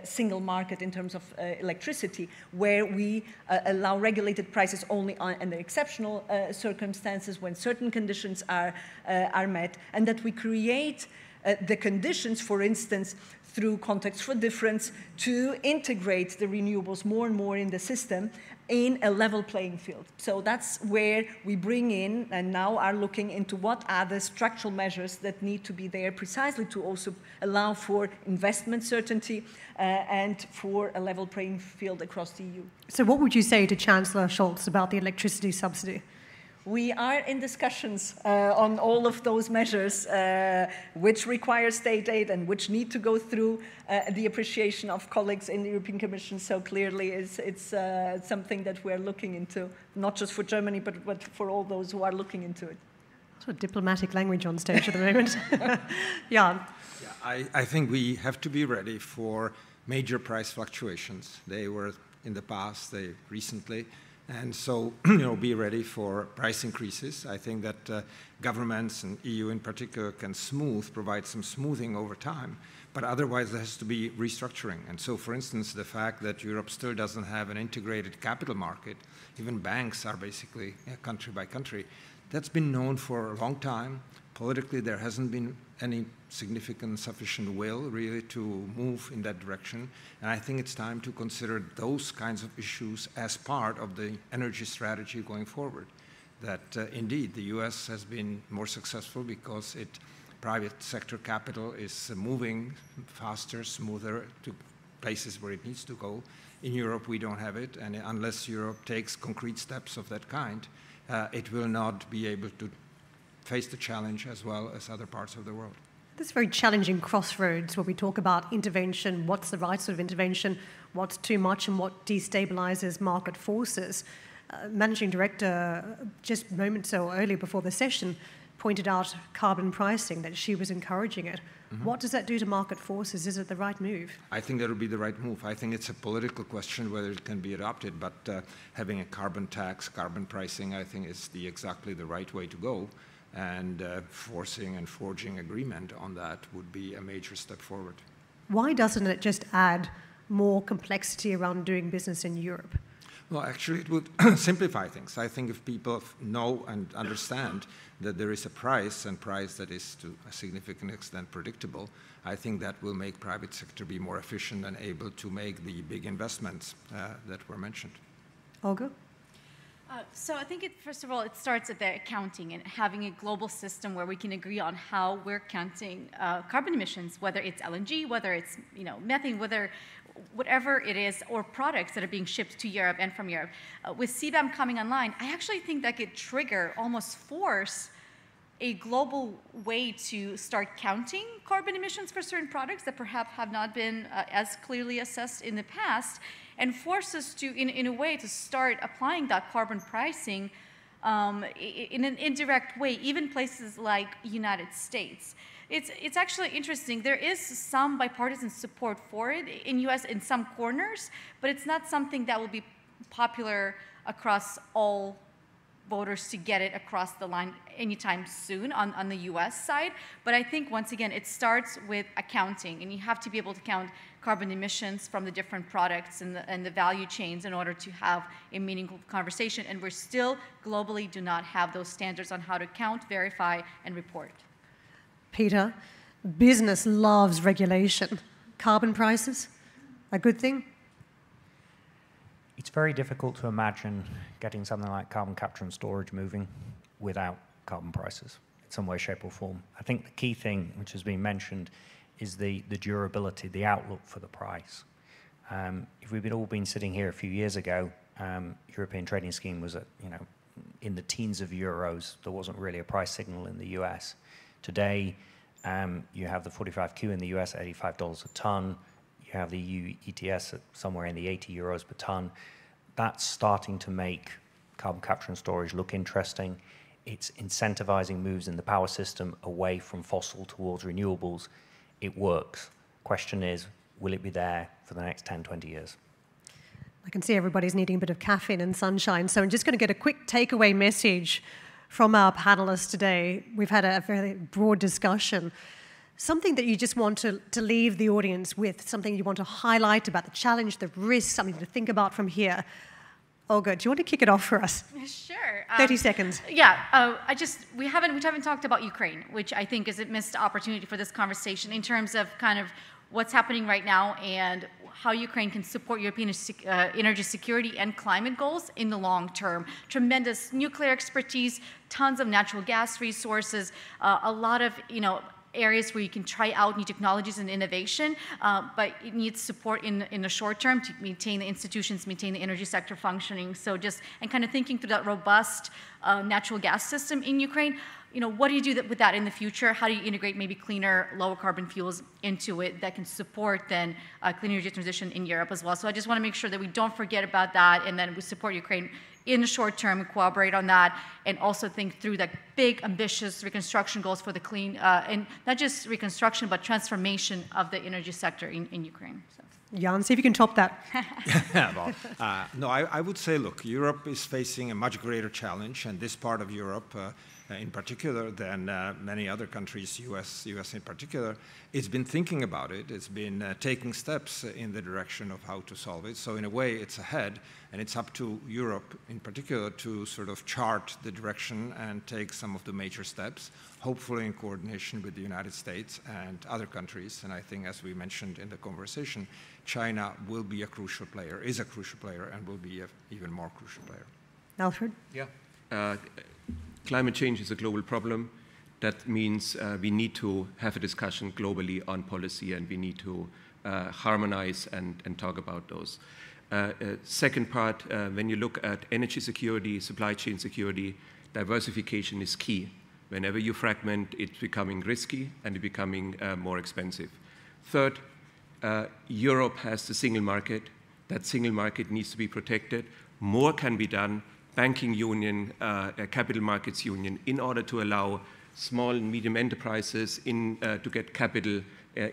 single market in terms of electricity, where we allow regulated prices only under exceptional circumstances when certain conditions are met, and that we create the conditions, for instance, through context for difference, to integrate the renewables more and more in the system in a level playing field. So that's where we bring in and now are looking into what are the structural measures that need to be there precisely to also allow for investment certainty and for a level playing field across the EU. So what would you say to Chancellor Scholz about the electricity subsidy? We are in discussions on all of those measures which require state aid and which need to go through the appreciation of colleagues in the European Commission. So clearly it's something that we're looking into, not just for Germany, but for all those who are looking into it. Sort of diplomatic language on stage at the moment. Jan. Yeah, I think we have to be ready for major price fluctuations. They were in the past, they recently. And so, be ready for price increases. I think that governments and EU in particular can provide some smoothing over time, but otherwise there has to be restructuring. And so, for instance, the fact that Europe still doesn't have an integrated capital market, even banks are basically country by country, that's been known for a long time. Politically, there hasn't been any significant sufficient will really to move in that direction. And I think it's time to consider those kinds of issues as part of the energy strategy going forward. That indeed the US has been more successful because private sector capital is moving faster, smoother to places where it needs to go. In Europe, we don't have it. And unless Europe takes concrete steps of that kind, it will not be able to face the challenge as well as other parts of the world. This very challenging crossroads where we talk about intervention, what's the right sort of intervention, what's too much and what destabilizes market forces. Managing Director, just moments or earlier before the session, pointed out carbon pricing, that she was encouraging it. Mm-hmm. What does that do to market forces? Is it the right move? I think that would be the right move. I think it's a political question whether it can be adopted, but having a carbon tax, carbon pricing, I think is exactly the right way to go. And forcing and forging agreement on that would be a major step forward. Why doesn't it just add more complexity around doing business in Europe? Well, actually, it would simplify things. I think if people know and understand that there is a price, and price that is to a significant extent predictable, I think that will make private sector be more efficient and able to make the big investments that were mentioned. Olga? So I think, first of all, it starts at the accounting and having a global system where we can agree on how we're counting carbon emissions, whether it's LNG, whether it's methane, whatever it is, or products that are being shipped to Europe and from Europe. With CBAM coming online, I actually think that could trigger, almost force, a global way to start counting carbon emissions for certain products that perhaps have not been as clearly assessed in the past, and force us to, in a way, to start applying that carbon pricing in an indirect way, even places like United States. It's actually interesting. There is some bipartisan support for it in US in some corners, but it's not something that will be popular across all voters to get it across the line anytime soon on the US side. But I think, once again, it starts with accounting, and you have to be able to count carbon emissions from the different products and the value chains in order to have a meaningful conversation. And we still globally do not have those standards on how to count, verify, and report. Peter, business loves regulation. Carbon prices, a good thing? It's very difficult to imagine getting something like carbon capture and storage moving without carbon prices in some way, shape, or form. I think the key thing, which has been mentioned, is the durability, the outlook for the price. If we'd all been sitting here a few years ago, European trading scheme was at, in the teens of euros. There wasn't really a price signal in the US. Today, you have the 45Q in the US at $85 a ton. You have the EU ETS at somewhere in the 80 euros per ton. That's starting to make carbon capture and storage look interesting. It's incentivizing moves in the power system away from fossil towards renewables. It works. Question is, will it be there for the next 10, 20 years? I can see everybody's needing a bit of caffeine and sunshine, so I'm just going to get a quick takeaway message from our panelists today. We've had a very broad discussion. Something that you just want to leave the audience with, something you want to highlight about the challenge, the risk, something to think about from here. Olga, do you want to kick it off for us? Sure. 30 seconds. Yeah, we haven't talked about Ukraine, which I think is a missed opportunity for this conversation in terms of kind of what's happening right now and how Ukraine can support European energy security and climate goals in the long term. Tremendous nuclear expertise, tons of natural gas resources, a lot of, areas where you can try out new technologies and innovation, but it needs support in the short term to maintain the institutions, maintain the energy sector functioning. So and kind of thinking through that robust natural gas system in Ukraine, what do you do with that in the future? How do you integrate maybe cleaner, lower carbon fuels into it that can support then clean energy transition in Europe as well? So I just want to make sure that we don't forget about that, and then we support Ukraine in the short term and cooperate on that, and also think through that big, ambitious reconstruction goals for the clean, and not just reconstruction, but transformation of the energy sector in Ukraine. So. Jan, see if you can top that. No, I would say, look, Europe is facing a much greater challenge, and this part of Europe in particular than many other countries, US in particular, it's been thinking about it. It's been taking steps in the direction of how to solve it. So in a way, it's ahead, and it's up to Europe in particular to sort of chart the direction and take some of the major steps, hopefully in coordination with the United States and other countries. And I think, as we mentioned in the conversation, China will be a crucial player, is a crucial player, and will be an even more crucial player. Alfred? Yeah. Climate change is a global problem. That means we need to have a discussion globally on policy, and we need to harmonize and talk about those. Second part, when you look at energy security, supply chain security, diversification is key. Whenever you fragment, it's becoming risky and it's becoming more expensive. Third, Europe has the single market. That single market needs to be protected. More can be done. Banking union, capital markets union, in order to allow small and medium enterprises to get capital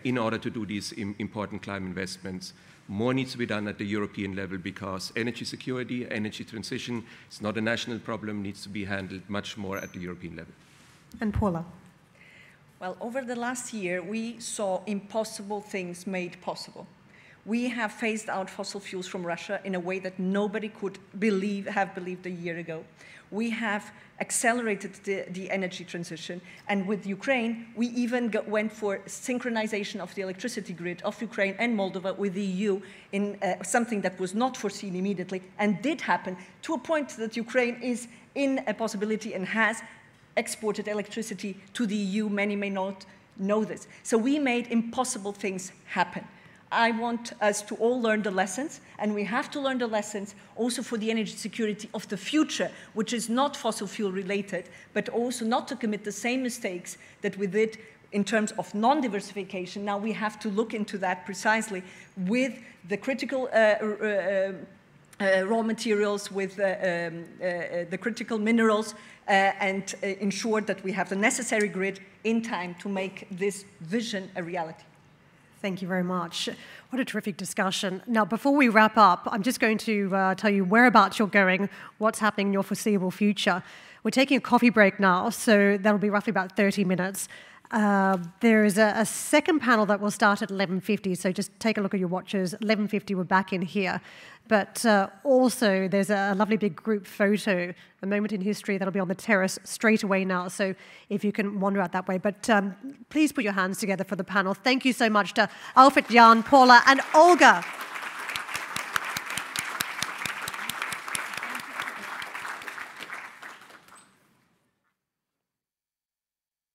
in order to do these important climate investments. More needs to be done at the European level, because energy security, energy transition is not a national problem, needs to be handled much more at the European level. And Paula? Well, over the last year, we saw impossible things made possible. We have phased out fossil fuels from Russia in a way that nobody could have believed a year ago. We have accelerated the energy transition, and with Ukraine, we even went for synchronization of the electricity grid of Ukraine and Moldova with the EU in something that was not foreseen immediately and did happen, to a point that Ukraine is in a possibility and has exported electricity to the EU. Many may not know this. So we made impossible things happen. I want us to all learn the lessons, and we have to learn the lessons also for the energy security of the future, which is not fossil fuel related, but also not to commit the same mistakes that we did in terms of non-diversification. Now we have to look into that precisely with the critical raw materials, with the critical minerals, and ensure that we have the necessary grid in time to make this vision a reality. Thank you very much. What a terrific discussion. Now, before we wrap up, I'm just going to tell you whereabouts you're going, what's happening in your foreseeable future. We're taking a coffee break now, so that'll be roughly about 30 minutes. There is a second panel that will start at 11:50, so just take a look at your watches. 11:50, we're back in here. But also, there's a lovely big group photo, a moment in history that'll be on the terrace straight away now, so if you can wander out that way. But please put your hands together for the panel. Thank you so much to Alfred, Jan, Paula, and Olga.